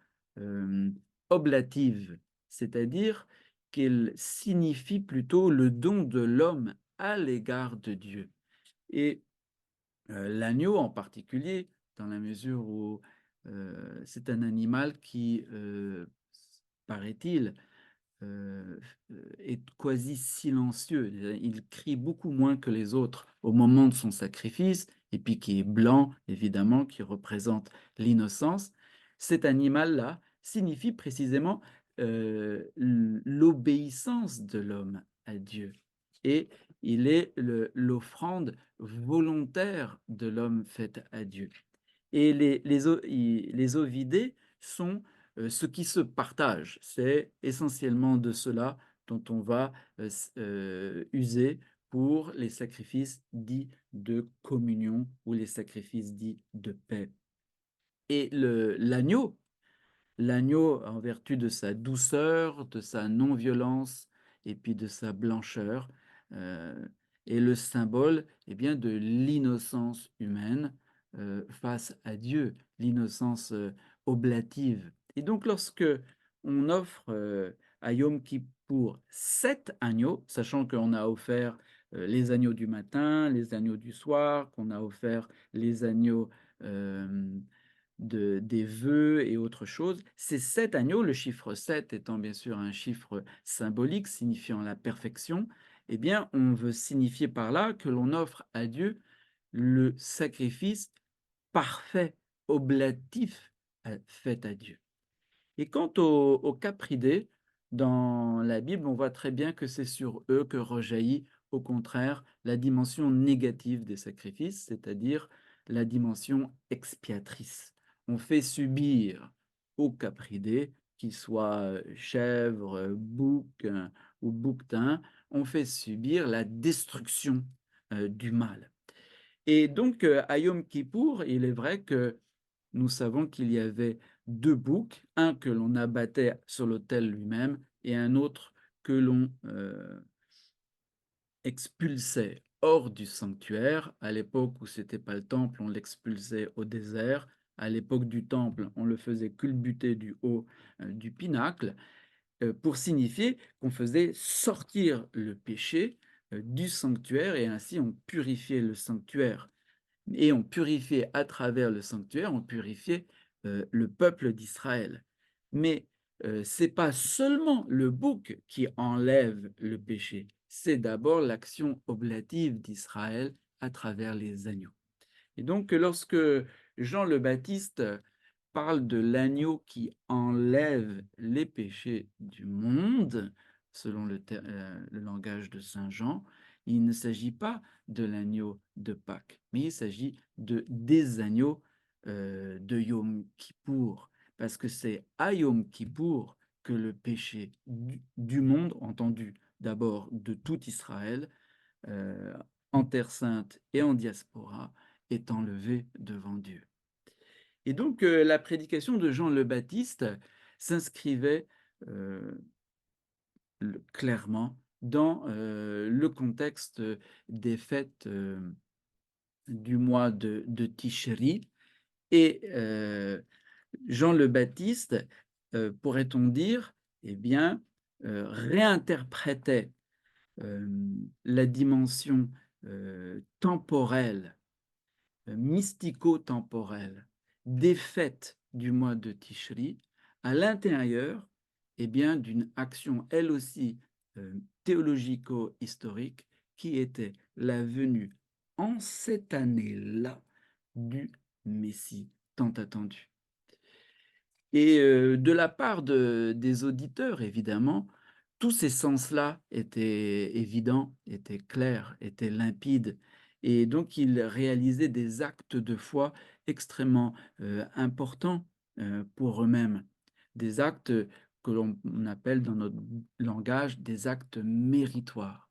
oblative, c'est-à-dire qu'ils signifient plutôt le don de l'homme à l'égard de Dieu. Et l'agneau en particulier, dans la mesure où c'est un animal qui, paraît-il, heu est quasi silencieux. Il crie beaucoup moins que les autres au moment de son sacrifice et puis qui est blanc, évidemment, qui représente l'innocence. Cet animal-là signifie précisément, l'obéissance de l'homme à Dieu et il est l'offrande volontaire de l'homme faite à Dieu. Et les ovidés sont, ce qui se partage. C'est essentiellement de cela dont on va, user pour les sacrifices dits de communion ou les sacrifices dits de paix. Et l'agneau, en vertu de sa douceur, de sa non-violence et puis de sa blancheur, heu, est le symbole, eh bien, de l'innocence humaine, face à Dieu, l'innocence, oblative. Et donc lorsque on offre, à Yom Kippour 7 agneaux, sachant qu'on a offert, les agneaux du matin, les agneaux du soir, qu'on a offert les agneaux, des vœux et autres choses. Ces 7 agneaux, le chiffre 7 étant bien sûr un chiffre symbolique signifiant la perfection, eh bien, on veut signifier par là que l'on offre à Dieu le sacrifice parfait, oblatif, fait à Dieu. Et quant aux capridés, dans la Bible, on voit très bien que c'est sur eux que rejaillit, au contraire, la dimension négative des sacrifices, c'est-à-dire la dimension expiatrice. On fait subir aux capridés, qu'ils soient chèvres, boucs ou bouquetins, on fait subir la destruction du mal. Et donc, à Yom Kippour, il est vrai que nous savons qu'il y avait 2 boucs, un que l'on abattait sur l'autel lui-même et un autre que l'on, expulsait hors du sanctuaire. À l'époque où c'était pas le temple, on l'expulsait au désert. À l'époque du temple, on le faisait culbuter du haut, du pinacle, pour signifier qu'on faisait sortir le péché, du sanctuaire et ainsi on purifiait le sanctuaire. Et on purifiait à travers le sanctuaire, on purifiait, le peuple d'Israël. Mais, c'est pas seulement le bouc qui enlève le péché, c'est d'abord l'action oblative d'Israël à travers les agneaux. Et donc lorsque Jean le Baptiste parle de l'agneau qui enlève les péchés du monde, selon le langage de saint Jean, il ne s'agit pas de l'agneau de Pâques, mais il s'agit des agneaux de Yom Kippour, parce que c'est à Yom Kippour que le péché du monde, entendu d'abord de tout Israël, euh, en Terre Sainte et en diaspora, est enlevé devant Dieu. Et donc, la prédication de Jean le Baptiste s'inscrivait euh, clairement dans le contexte des fêtes du mois de Tishri. Et Jean le Baptiste, pourrait-on dire, eh bien, réinterprétait la dimension temporelle, mystico-temporelle des fêtes du mois de Tishri à l'intérieur, eh bien, d'une action elle aussi euh, théologico-historique qui était la venue en cette année-là du Messie tant attendu. Et de la part des auditeurs, évidemment, tous ces sens-là étaient évidents, étaient clairs, étaient limpides. Et donc, ils réalisaient des actes de foi extrêmement importants pour eux-mêmes. Des actes que l'on appelle dans notre langage des actes méritoires,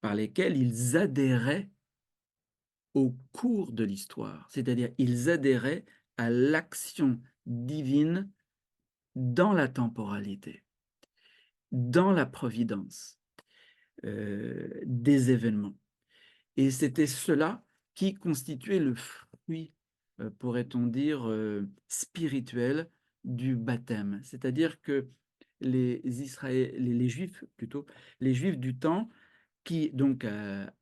par lesquels ils adhéraient au cours de l'histoire, c'est-à-dire ils adhéraient à l'action divine dans la temporalité, dans la providence des événements. Et c'était cela qui constituait le fruit, pourrait-on dire, spirituel du baptême. C'est-à-dire que les Juifs, plutôt, les Juifs du temps, qui donc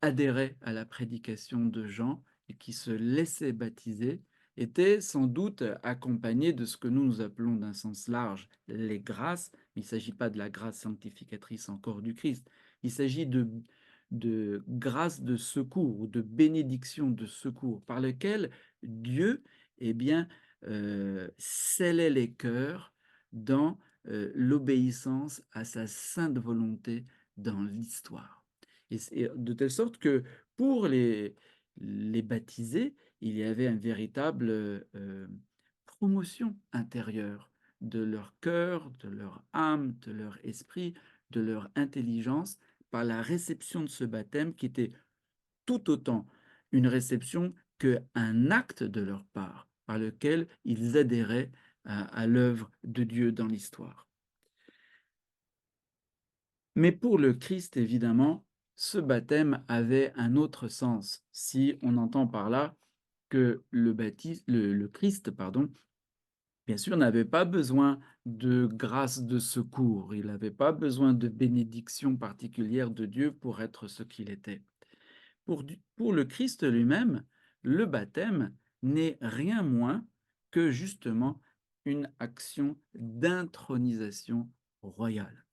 adhéraient à la prédication de Jean et qui se laissaient baptiser, étaient sans doute accompagnés de ce que nous appelons d'un sens large les grâces. Il ne s'agit pas de la grâce sanctificatrice encore du Christ, il s'agit de grâces de secours ou de bénédictions de secours par lesquelles Dieu, eh bien, scellait les cœurs dans l'obéissance à sa sainte volonté dans l'histoire. Et de telle sorte que pour les baptisés, il y avait une véritable promotion intérieure de leur cœur, de leur âme, de leur esprit, de leur intelligence, par la réception de ce baptême qui était tout autant une réception qu'un acte de leur part, par lequel ils adhéraient à l'œuvre de Dieu dans l'histoire. Mais pour le Christ, évidemment, ce baptême avait un autre sens, si on entend par là que le Christ, pardon, bien sûr, n'avait pas besoin de grâce de secours, il n'avait pas besoin de bénédiction particulière de Dieu pour être ce qu'il était. Pour le Christ lui-même, le baptême n'est rien moins que justement une action d'intronisation royale.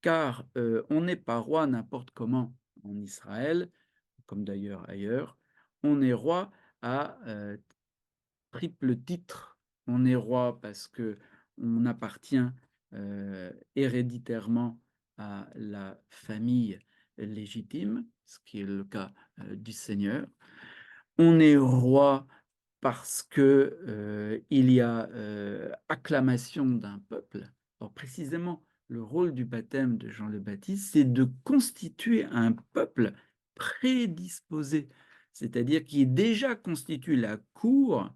Car on n'est pas roi n'importe comment en Israël, comme d'ailleurs ailleurs, on est roi à triple titre. On est roi parce que on appartient héréditairement à la famille légitime, ce qui est le cas du Seigneur. On est roi parce que il y a acclamation d'un peuple. Alors précisément, le rôle du baptême de Jean le Baptiste, c'est de constituer un peuple prédisposé, c'est-à-dire qui déjà constitue la cour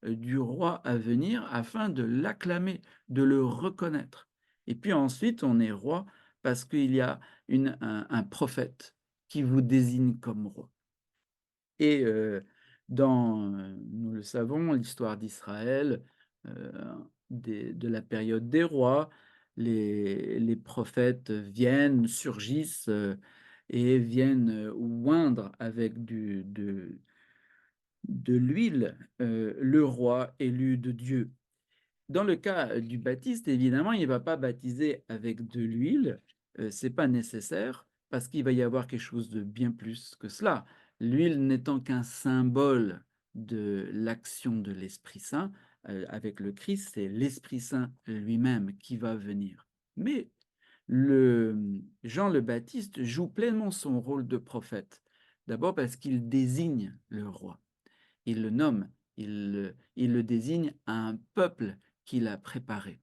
du roi à venir afin de l'acclamer, de le reconnaître. Et puis ensuite, on est roi parce qu'il y a un prophète qui vous désigne comme roi. Et nous le savons, l'histoire d'Israël, euh, de la période des rois, les prophètes viennent, surgissent et viennent oindre avec de l'huile le roi élu de Dieu. Dans le cas du baptiste, évidemment, il ne va pas baptiser avec de l'huile, ce n'est pas nécessaire, parce qu'il va y avoir quelque chose de bien plus que cela. L'huile n'étant qu'un symbole de l'action de l'Esprit Saint, avec le Christ, c'est l'Esprit Saint lui-même qui va venir. Mais Jean le Baptiste joue pleinement son rôle de prophète, d'abord parce qu'il désigne le roi. Il le nomme il le désigne à un peuple qu'il a préparé.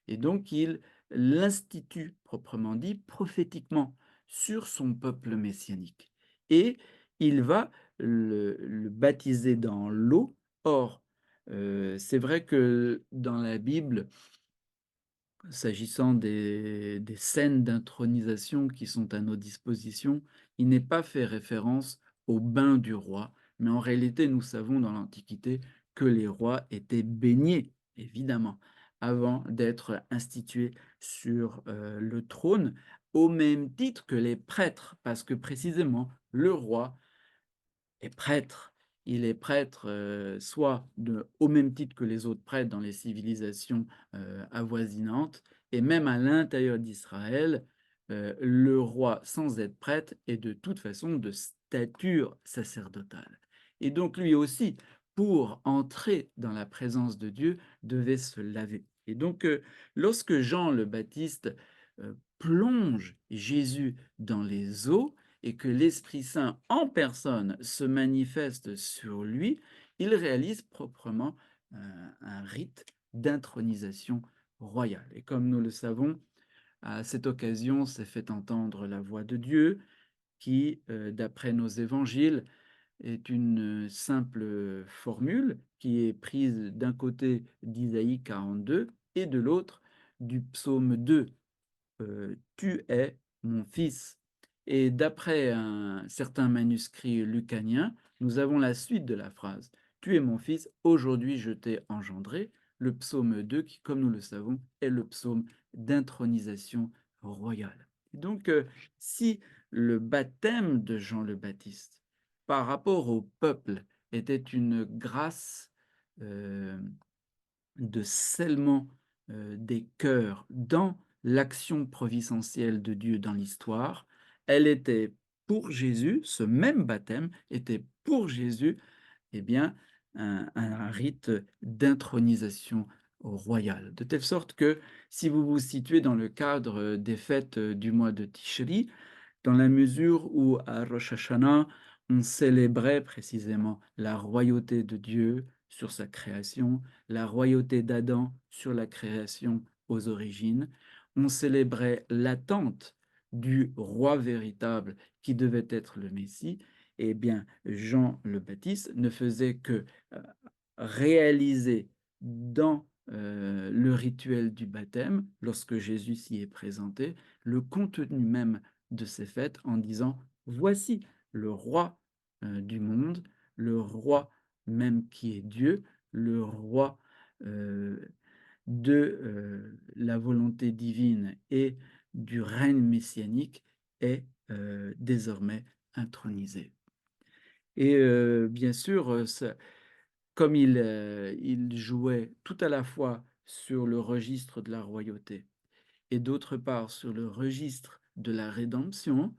Et donc il l'institue, proprement dit, prophétiquement sur son peuple messianique. Et il va le baptiser dans l'eau. Or, c'est vrai que dans la Bible, s'agissant des scènes d'intronisation qui sont à nos dispositions, il n'est pas fait référence au bain du roi, mais en réalité, nous savons dans l'Antiquité que les rois étaient baignés, évidemment, avant d'être institués sur le trône, au même titre que les prêtres, parce que précisément, le roi est prêtre. Il est prêtre, soit au même titre que les autres prêtres dans les civilisations, avoisinantes et même à l'intérieur d'Israël, le roi, sans être prêtre, est de toute façon de stature sacerdotale et donc lui aussi, pour entrer dans la présence de Dieu, devait se laver et donc, lorsque Jean le Baptiste, plonge Jésus dans les eaux, et que l'Esprit Saint en personne se manifeste sur lui, il réalise proprement un rite d'intronisation royale. Et comme nous le savons, à cette occasion s'est fait entendre la voix de Dieu qui, d'après nos évangiles, est une simple formule qui est prise d'un côté d'Isaïe 42 et de l'autre du psaume 2. Tu es mon fils. Et d'après un certain manuscrit lucanien, nous avons la suite de la phrase. Tu es mon fils, aujourd'hui je t'ai engendré. Le psaume 2, qui, comme nous le savons, est le psaume d'intronisation royale. Donc, si le baptême de Jean le Baptiste, par rapport au peuple, était une grâce euh, de scellement, des cœurs dans l'action providentielle de Dieu dans l'histoire, elle était pour Jésus, ce même baptême était pour Jésus, eh bien, un rite d'intronisation royale. De telle sorte que, si vous vous situez dans le cadre des fêtes du mois de Tishri, dans la mesure où à Rosh Hashanah, on célébrait précisément la royauté de Dieu sur sa création, la royauté d'Adam sur la création aux origines, on célébrait l'attente du roi véritable qui devait être le Messie, eh bien Jean le Baptiste ne faisait que euh, réaliser dans le rituel du baptême, lorsque Jésus s'y est présenté, le contenu même de ces fêtes en disant: «Voici le roi, du monde, le roi même qui est Dieu, le roi, heu, de, la volonté divine et du règne messianique est, désormais intronisé» et bien sûr, ça comme il jouait tout à la fois sur le registre de la royauté et d'autre part sur le registre de la rédemption,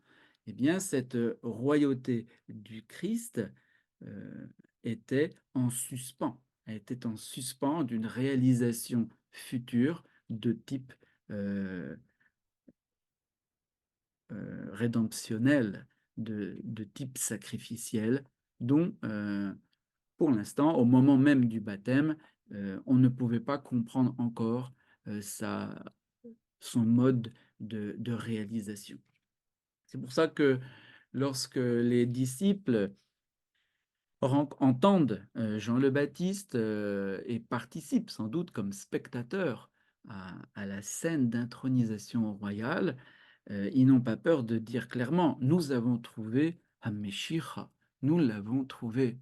eh bien cette, royauté du Christ, heu, était en suspens. Elle était en suspens d'une réalisation future de type, heu rédemptionnel, de type sacrificiel dont, pour l'instant, au moment même du baptême, on ne pouvait pas comprendre encore, sa son mode de réalisation. C'est pour ça que lorsque les disciples entendent, Jean le Baptiste, et participent sans doute comme spectateurs à la scène d'intronisation royale, ils n'ont pas peur de dire clairement: «Nous avons trouvé Hameshicha, nous l'avons trouvé».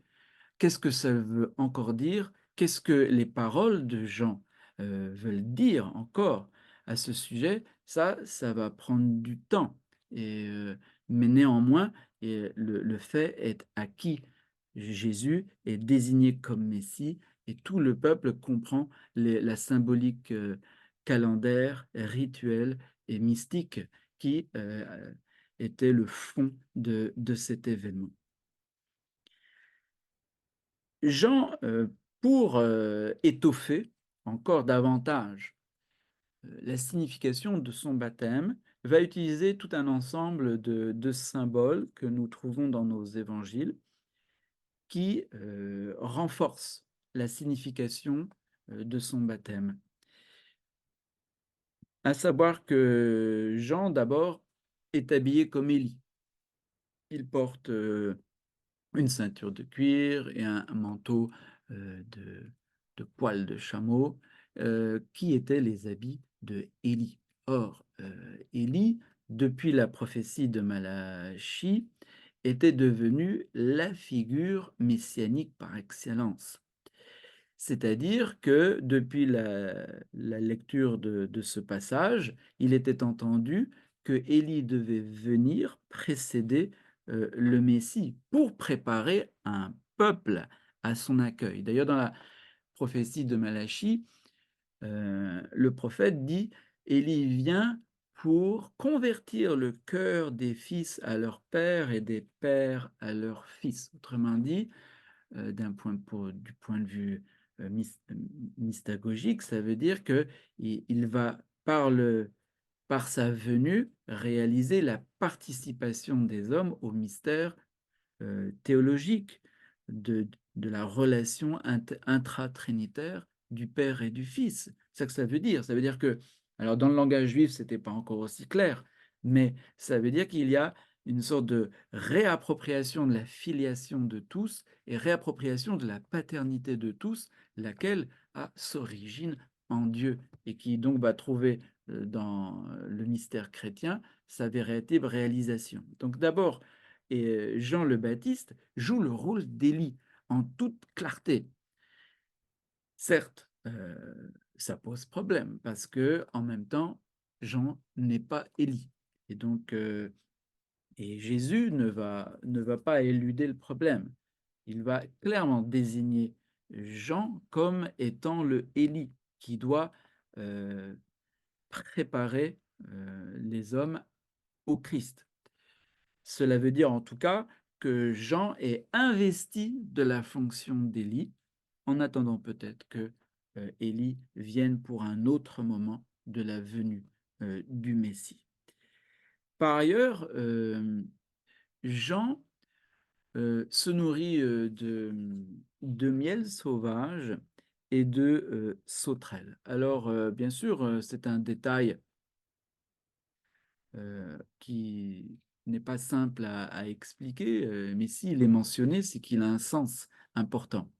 Qu'est-ce que ça veut encore dire? Qu'est-ce que les paroles de Jean, veulent dire encore à ce sujet? Ça va prendre du temps et mais néanmoins le fait est acquis. Jésus est désigné comme Messie et tout le peuple comprend la symbolique, calendaire, rituelle et mystique qui, était le fond de cet événement. Jean, pour, étoffer encore davantage, la signification de son baptême, va utiliser tout un ensemble de symboles que nous trouvons dans nos évangiles qui, renforcent la signification, de son baptême. À savoir que Jean, d'abord, est habillé comme Élie. Il porte, une ceinture de cuir et un manteau, de poil de chameau, qui étaient les habits de Élie. Or, Élie, depuis la prophétie de Malachie, était devenu la figure messianique par excellence. C'est-à-dire que depuis la lecture de ce passage, il était entendu que Élie devait venir précéder, le Messie pour préparer un peuple à son accueil. D'ailleurs, dans la prophétie de Malachie, le prophète dit: «Élie vient pour convertir le cœur des fils à leurs pères et des pères à leurs fils». Autrement dit, du point de vue, mystagogique, ça veut dire qu'il il va par sa venue réaliser la participation des hommes au mystère, théologique de la relation intratrinitaire du Père et du Fils. C'est ça que ça veut dire. Ça veut dire que, alors dans le langage juif, c'était pas encore aussi clair, mais ça veut dire qu'il y a une sorte de réappropriation de la filiation de tous et réappropriation de la paternité de tous, laquelle a s'origine en Dieu et qui donc va trouver, dans le mystère chrétien sa véritable réalisation. Donc d'abord, Jean le Baptiste joue le rôle d'Élie en toute clarté. Certes, ça pose problème parce que en même temps, Jean n'est pas Élie et donc et Jésus ne va pas éluder le problème. Il va clairement désigner Jean comme étant le Élie qui doit, heu, préparer, les hommes au Christ. Cela veut dire en tout cas que Jean est investi de la fonction d'Élie, en attendant peut-être que, Élie vienne pour un autre moment de la venue, du Messie. Par ailleurs, Jean, se nourrit, de miel sauvage et de, sauterelles. Alors, bien sûr, c'est un détail qui n'est pas simple à expliquer, mais s'il est mentionné, c'est qu'il a un sens important.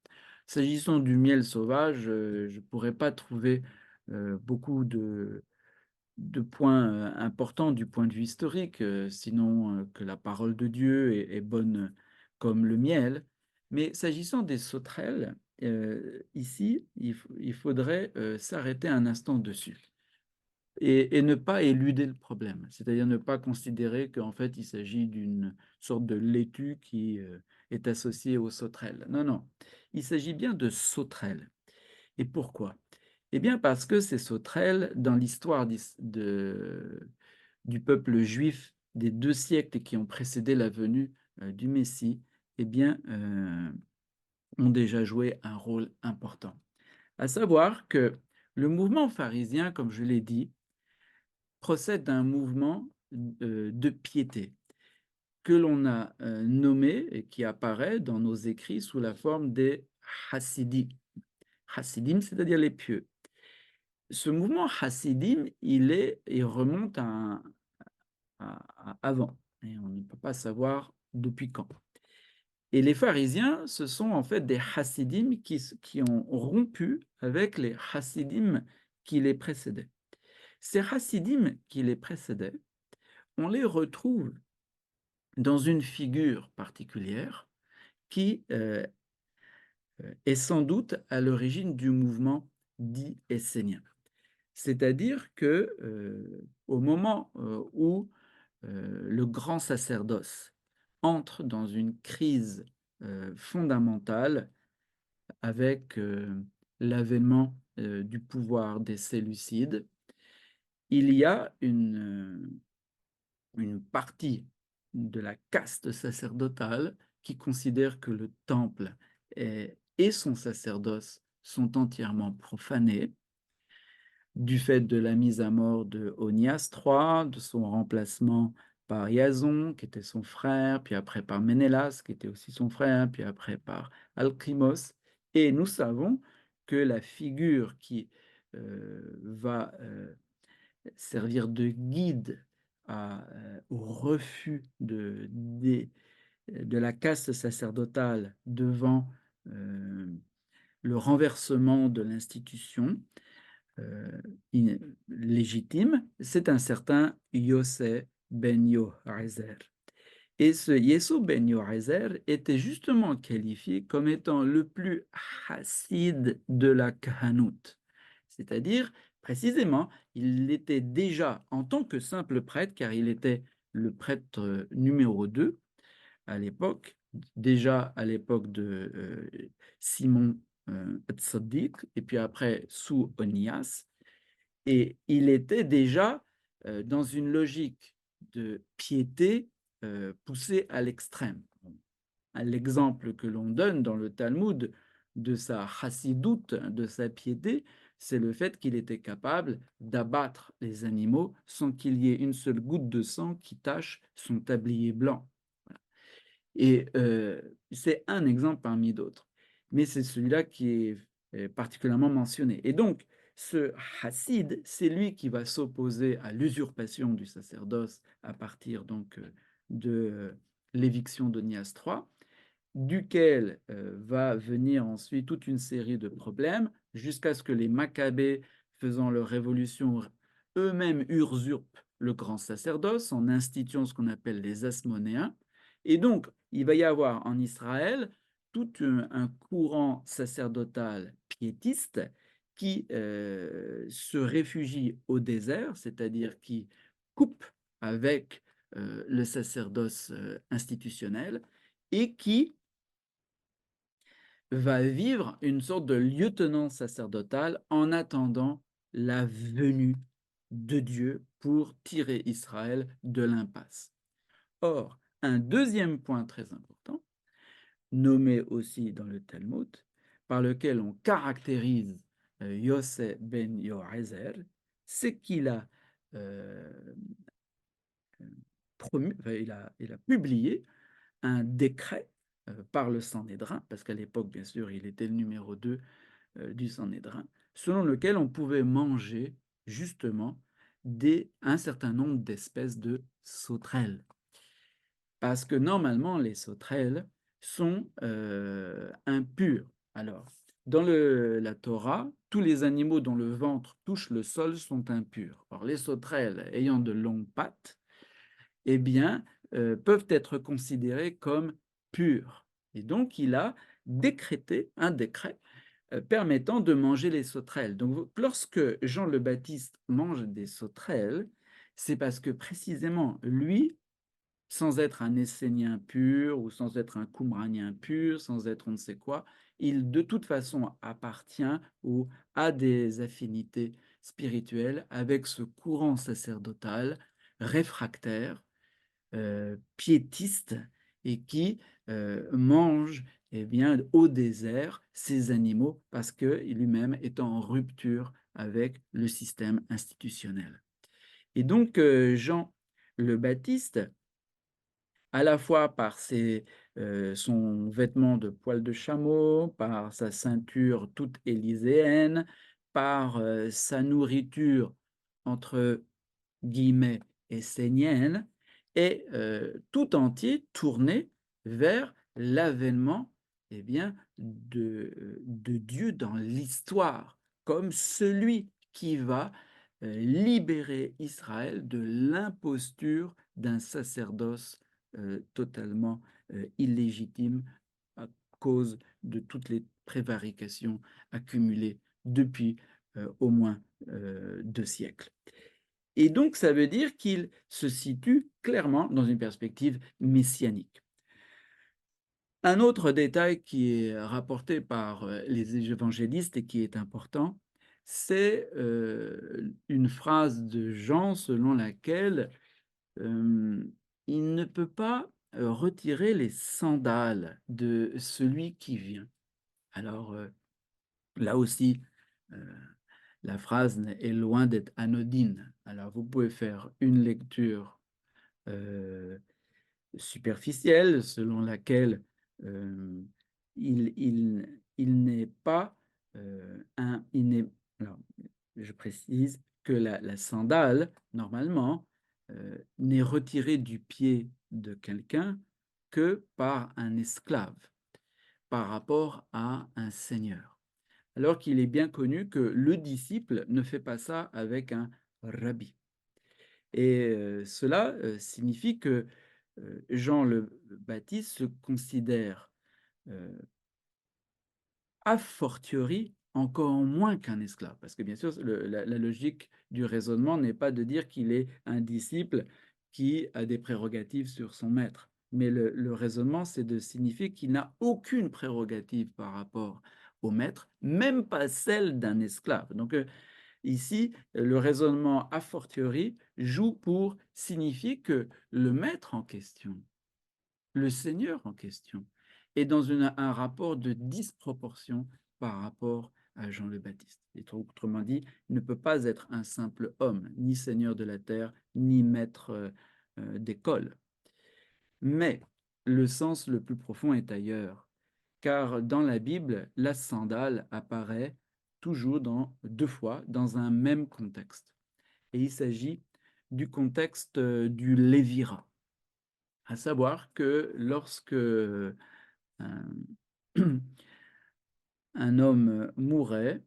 S'agissant du miel sauvage, je ne pourrais pas trouver, beaucoup de points, importants du point de vue historique, sinon, que la parole de Dieu est bonne comme le miel. Mais s'agissant des sauterelles, ici, il faudrait, s'arrêter un instant dessus. Et ne pas éluder le problème, c'est-à-dire ne pas considérer qu'en fait, il s'agit d'une sorte de laitue qui, est associée aux sauterelles. Non, non, il s'agit bien de sauterelles. Et pourquoi? Eh bien, parce que ces sauterelles, dans l'histoire du peuple juif des 2 siècles qui ont précédé la venue, du Messie, eh bien, ont déjà joué un rôle important. À savoir que le mouvement pharisien, comme je l'ai dit, procède d'un mouvement, de piété que l'on a, nommé et qui apparaît dans nos écrits sous la forme des chassidim. Chassidim, c'est-à-dire les pieux. Ce mouvement chassidim, il remonte à avant et on ne peut pas savoir depuis quand. Et les pharisiens, ce sont en fait des chassidim qui ont rompu avec les chassidim qui les précédaient. Ces chassidim qui les précédaient, on les retrouve dans une figure particulière qui, est sans doute à l'origine du mouvement dit essénien. C'est-à-dire que, au moment, où, le grand sacerdoce entre dans une crise, fondamentale avec, l'avènement, du pouvoir des Séleucides, il y a une partie de la caste sacerdotale qui considère que le temple et son sacerdoce sont entièrement profanés du fait de la mise à mort de Onias III, de son remplacement par Iason, qui était son frère, puis après par Ménélas, qui était aussi son frère, puis après par Alcrimos. Et nous savons que la figure qui va servir de guide au refus de la caste sacerdotale devant le renversement de l'institution légitime, c'est un certain Yossé ben Yohazer. Et ce Yesso ben Yohazer était justement qualifié comme étant le plus chassid de la Kahanout. C'est-à-dire, précisément, il était déjà, en tant que simple prêtre, car il était le prêtre numéro 2 à l'époque, déjà à l'époque de Simon Tzaddik, et puis après sous Onias, et il était déjà dans une logique de piété poussée à l'extrême. L'exemple que l'on donne dans le Talmud de sa chassidoute, de sa piété, c'est le fait qu'il était capable d'abattre les animaux sans qu'il y ait une seule goutte de sang qui tache son tablier blanc. Voilà. Et c'est un exemple parmi d'autres, mais c'est celui-là qui est particulièrement mentionné. Et donc, ce chassid, c'est lui qui va s'opposer à l'usurpation du sacerdoce à partir donc de l'éviction d'Onias III, duquel va venir ensuite toute une série de problèmes, jusqu'à ce que les Maccabées, faisant leur révolution, eux-mêmes usurpent le grand sacerdoce en instituant ce qu'on appelle les Asmonéens. Et donc, il va y avoir en Israël tout un courant sacerdotal piétiste qui se réfugie au désert, c'est-à-dire qui coupe avec le sacerdoce institutionnel et qui va vivre une sorte de lieutenant sacerdotal en attendant la venue de Dieu pour tirer Israël de l'impasse. Or, un deuxième point très important, nommé aussi dans le Talmud, par lequel on caractérise Yossé ben Yohazer, c'est qu'il a, euh, il a publié un décret par le Sanhédrin, parce qu'à l'époque, bien sûr, il était le numéro 2 du Sanhédrin, selon lequel on pouvait manger justement un certain nombre d'espèces de sauterelles. Parce que normalement, les sauterelles sont impures. Alors, dans la Torah, tous les animaux dont le ventre touche le sol sont impurs. Or, les sauterelles ayant de longues pattes, eh bien, peuvent être considérées comme pures. Et donc, il a décrété un décret permettant de manger les sauterelles. Donc, lorsque Jean le Baptiste mange des sauterelles, c'est parce que précisément, lui, sans être un Essénien pur ou sans être un Qumranien pur, sans être on ne sait quoi, il de toute façon appartient ou a des affinités spirituelles avec ce courant sacerdotal réfractaire, piétiste, et qui mange eh bien, au désert ces animaux parce que lui-même est en rupture avec le système institutionnel. Et donc Jean le Baptiste, à la fois par son vêtement de poil de chameau, par sa ceinture toute élyséenne, par sa nourriture entre guillemets essénienne, est tout entier tourné vers l'avènement eh bien, de Dieu dans l'histoire, comme celui qui va libérer Israël de l'imposture d'un sacerdoce totalement illégitime à cause de toutes les prévarications accumulées depuis au moins 2 siècles. Et donc, ça veut dire qu'il se situe clairement dans une perspective messianique. Un autre détail qui est rapporté par les évangélistes et qui est important, c'est une phrase de Jean selon laquelle il ne peut pas retirer les sandales de celui qui vient. Alors, là aussi, la phrase est loin d'être anodine. Alors, vous pouvez faire une lecture superficielle selon laquelle il il n'est pas il n'est, alors, je précise que la sandale, normalement, n'est retirée du pied de quelqu'un que par un esclave, par rapport à un seigneur. Alors qu'il est bien connu que le disciple ne fait pas ça avec un rabbi. Et cela, signifie que, Jean le Baptiste se considère, heu, a fortiori encore moins qu'un esclave. Parce que bien sûr, la logique du raisonnement n'est pas de dire qu'il est un disciple qui a des prérogatives sur son maître. Mais le raisonnement, c'est de signifier qu'il n'a aucune prérogative par rapport au maître, même pas celle d'un esclave. Donc, ici, le raisonnement a fortiori joue pour signifier que le maître en question, le seigneur en question, est dans un rapport de disproportion par rapport à Jean le Baptiste. Et autrement dit, il ne peut pas être un simple homme, ni seigneur de la terre, ni maître d'école. Mais le sens le plus profond est ailleurs, car dans la Bible, la sandale apparaît toujours deux fois dans un même contexte. Et il s'agit du contexte du lévirat. À savoir que lorsque un, un homme mourait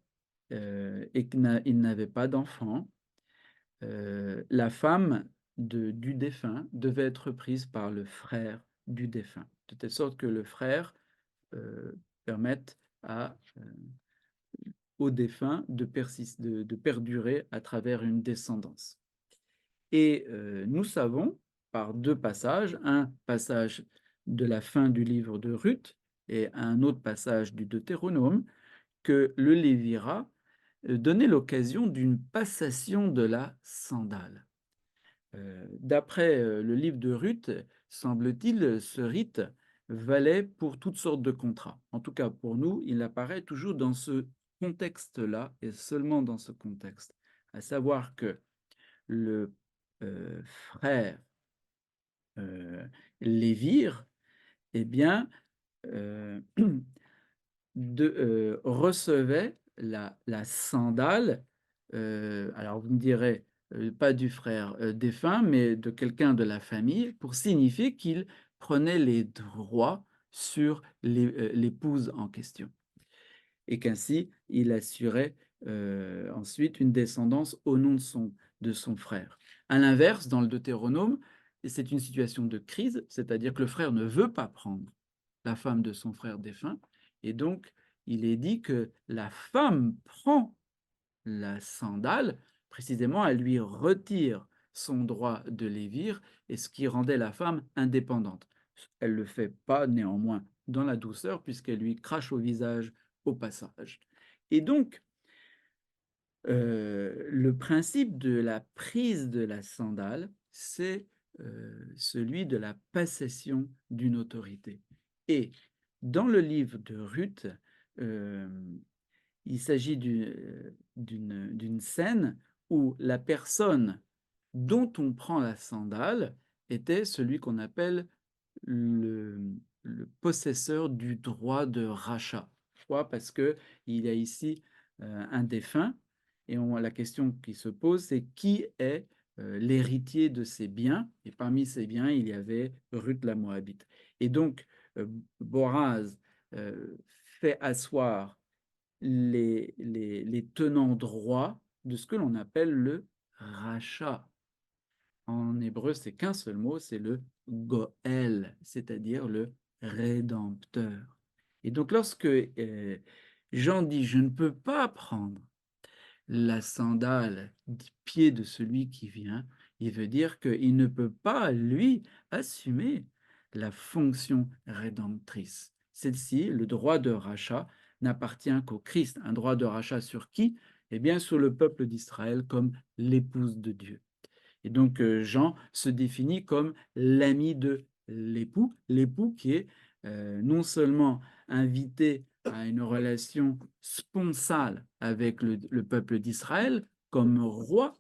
et qu'il n'avait pas d'enfant, la femme du défunt devait être prise par le frère du défunt, de telle sorte que le frère permette au défunt de perdurer à travers une descendance. Et nous savons par 2 passages, un passage de la fin du livre de Ruth et un autre passage du Deutéronome, que le lévirat, donnait l'occasion d'une passation de la sandale. D'après, le livre de Ruth, semble-t-il, ce rite valait pour toutes sortes de contrats. En tout cas, pour nous, il apparaît toujours dans ce contexte-là et seulement dans ce contexte. À savoir que le, frère, Lévir, eh bien, heu, recevait la sandale, alors vous me direz, pas du frère, défunt, mais de quelqu'un de la famille, pour signifier qu'il prenait les droits sur l'épouse en question. Et qu'ainsi il assurait, ensuite une descendance au nom de son frère. À l'inverse, dans le Deutéronome, c'est une situation de crise, c'est-à-dire que le frère ne veut pas prendre la femme de son frère défunt et donc il est dit que la femme prend la sandale, précisément elle lui retire son droit de lévir et ce qui rendait la femme indépendante. Elle le fait pas néanmoins dans la douceur puisqu'elle lui crache au visage au passage. Et donc, le principe de la prise de la sandale, c'est, celui de la passation d'une autorité. Et dans le livre de Ruth, hem, il s'agit d'une scène où la personne dont on prend la sandale était celui qu'on appelle le le possesseur du droit de rachat. Pourquoi? Parce qu'il y a ici, un défunt et la question qui se pose, c'est qui est, l'héritier de ces biens? Et parmi ces biens, il y avait Ruth la Moabite. Et donc, Boraz, fait asseoir les tenants droits de ce que l'on appelle le rachat. En hébreu, c'est qu'un seul mot, c'est le Goël, c'est-à-dire le rédempteur. Et donc lorsque, Jean dit: «Je ne peux pas prendre la sandale du pied de celui qui vient», il veut dire qu'il ne peut pas, lui, assumer la fonction rédemptrice. Celle-ci, le droit de rachat, n'appartient qu'au Christ. Un droit de rachat sur qui? Eh bien, sur le peuple d'Israël comme l'épouse de Dieu. Et donc, Jean se définit comme l'ami de l'époux qui est, non seulement invité à une relation sponsale avec le peuple d'Israël comme roi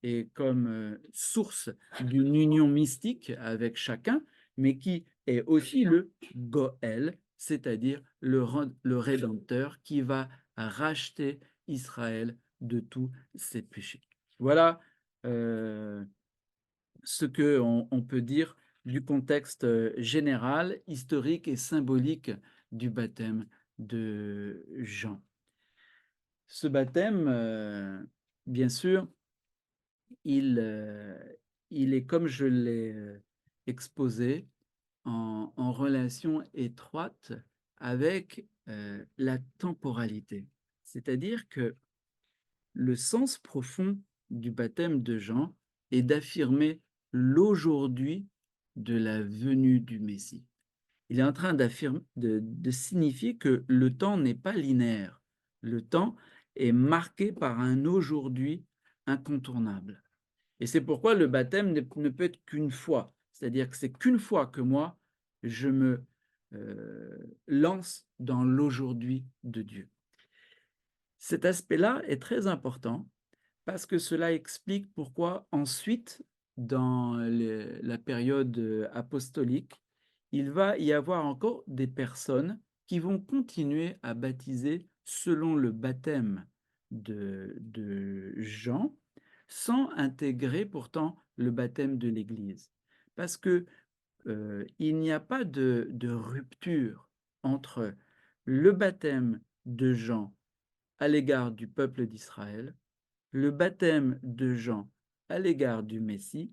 et comme, source d'une union mystique avec chacun, mais qui est aussi le Goël, c'est-à-dire le Rédempteur qui va racheter Israël de tous ses péchés. Voilà ce qu'on peut dire du contexte général, historique et symbolique du baptême de Jean. Ce baptême, bien sûr, il, heu, il est comme je l'ai, exposé, en relation étroite avec, la temporalité. C'est-à-dire que le sens profond du baptême de Jean est d'affirmer l'aujourd'hui de la venue du Messie. Il est en train de signifier que le temps n'est pas linéaire. Le temps est marqué par un aujourd'hui incontournable. Et c'est pourquoi le baptême ne peut être qu'une fois. C'est-à-dire que c'est qu'une fois que moi, je me lance dans l'aujourd'hui de Dieu. Cet aspect-là est très important parce que cela explique pourquoi ensuite, dans la période apostolique, il va y avoir encore des personnes qui vont continuer à baptiser selon le baptême de Jean, sans intégrer pourtant le baptême de l'Église. Parce que il n'y a pas de rupture entre le baptême de Jean à l'égard du peuple d'Israël, le baptême de Jean à l'égard du Messie,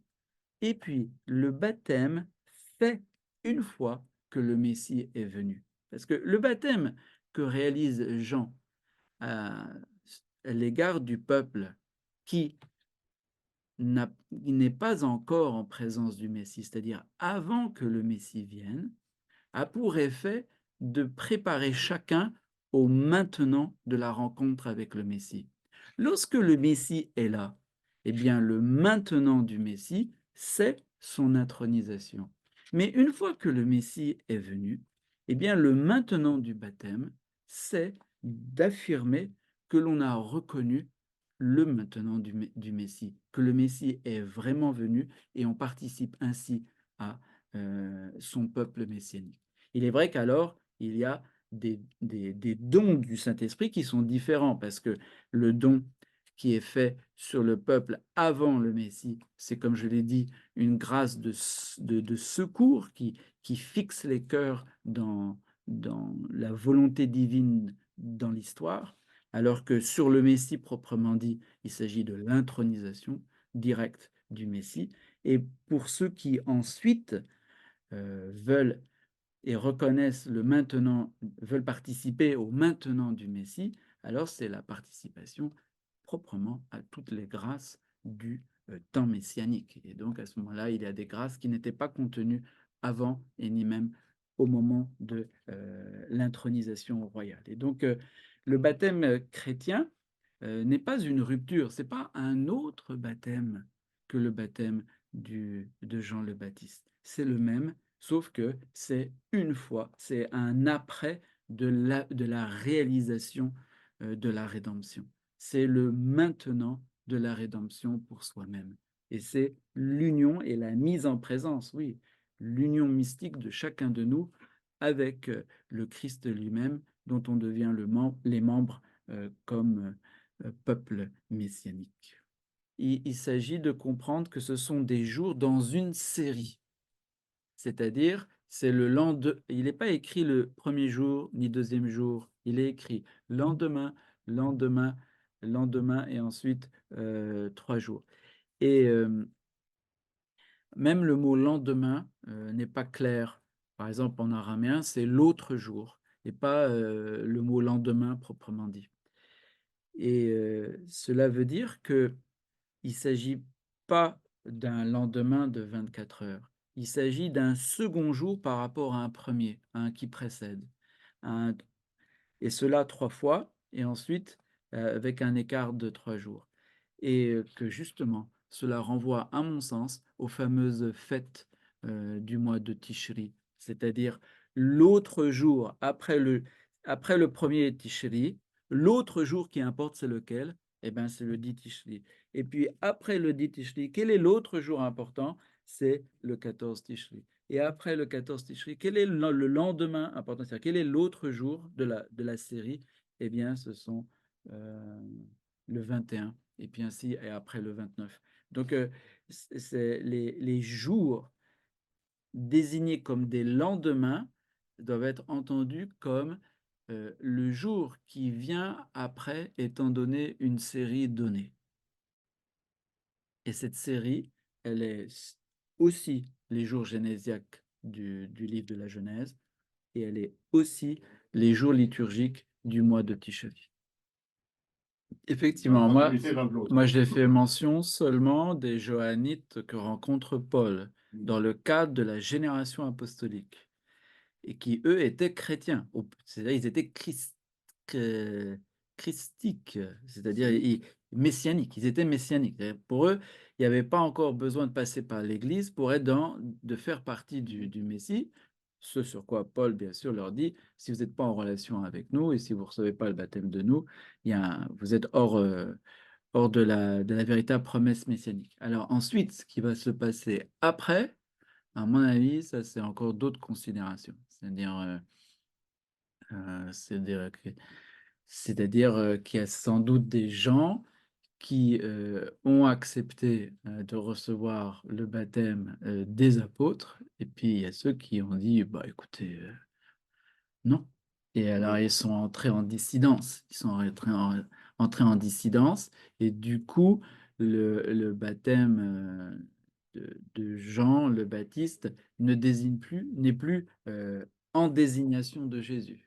et puis le baptême fait une fois que le Messie est venu. Parce que le baptême que réalise Jean à, à l'égard du peuple qui n'est pas encore en présence du Messie, c'est-à-dire avant que le Messie vienne, a pour effet de préparer chacun au maintenant de la rencontre avec le Messie. Lorsque le Messie est là, eh bien le maintenant du Messie, c'est son intronisation. Mais une fois que le Messie est venu, eh bien le maintenant du baptême, c'est d'affirmer que l'on a reconnu le maintenant du Messie, que le Messie est vraiment venu et on participe ainsi à son peuple messianique. Il est vrai qu'alors, il y a des dons du Saint-Esprit qui sont différents, parce que le don qui est fait sur le peuple avant le Messie, c'est comme je l'ai dit, une grâce de secours qui fixe les cœurs dans la volonté divine dans l'histoire, alors que sur le Messie proprement dit, il s'agit de l'intronisation directe du Messie. Et pour ceux qui ensuite veulent et reconnaissent le maintenant, veulent participer au maintenant du Messie, alors c'est la participation proprement à toutes les grâces du temps messianique. Et donc à ce moment-là, il y a des grâces qui n'étaient pas contenues avant et ni même au moment de l'intronisation royale. Et donc le baptême chrétien n'est pas une rupture, c'est pas un autre baptême que le baptême de Jean le Baptiste. C'est le même, sauf que c'est une fois, c'est un après de la réalisation de la rédemption. C'est le maintenant de la rédemption pour soi-même. Et c'est l'union et la mise en présence, oui, l'union mystique de chacun de nous avec le Christ lui-même, dont on devient les membres comme peuple messianique. Il s'agit de comprendre que ce sont des jours dans une série. C'est-à-dire, c'est le lendemain. Il n'est pas écrit le premier jour ni deuxième jour. Il est écrit lendemain, lendemain, lendemain et ensuite 3 jours. Et même le mot lendemain n'est pas clair. Par exemple, en araméen, c'est l'autre jour et pas le mot lendemain proprement dit. Et cela veut dire que il ne s'agit pas d'un lendemain de 24 heures. Il s'agit d'un second jour par rapport à un premier, à un qui précède. Un et cela 3 fois et ensuite, avec un écart de 3 jours. Et que justement, cela renvoie à mon sens aux fameuses fêtes, du mois de Tishri. C'est-à-dire l'autre jour après le premier Tishri, l'autre jour qui importe c'est lequel? Eh ben, c'est le 10 Tishri. Et puis après le 10 Tishri, quel est l'autre jour important? C'est le 14 Tishri. Et après le 14 Tishri, quel est le lendemain important? C'est-à-dire quel est l'autre jour de la série? Eh bien, ce sont, le 21 et puis ainsi et après le 29. Donc, c'est les jours désignés comme des lendemains doivent être entendus comme, le jour qui vient après étant donné une série donnée. Et cette série, elle est aussi les jours génésiaques du livre de la Genèse et elle est aussi les jours liturgiques du mois de Tishavi. Effectivement, moi j'ai fait mention seulement des Johannites que rencontre Paul dans le cadre de la génération apostolique et qui, eux, étaient chrétiens. C'est-à-dire ils étaient que christiques, c'est-à-dire messianiques. Ils étaient messianiques. C'est-à-dire pour eux, il n'y avait pas encore besoin de passer par l'Église pour être de faire partie du Messie. Ce sur quoi Paul, bien sûr, leur dit, si vous n'êtes pas en relation avec nous et si vous ne recevez pas le baptême de nous, vous êtes hors de la véritable promesse messianique. Alors ensuite, ce qui va se passer après, à mon avis, ça c'est encore d'autres considérations. C'est-à-dire qu'il y a sans doute des gens qui, ont accepté, de recevoir le baptême, des apôtres et puis il y a ceux qui ont dit: «Bah, écoutez, non». Et alors ils sont entrés en dissidence. Ils sont entrés en dissidence et du coup, le baptême, de Jean le Baptiste n'est plus, en désignation de Jésus.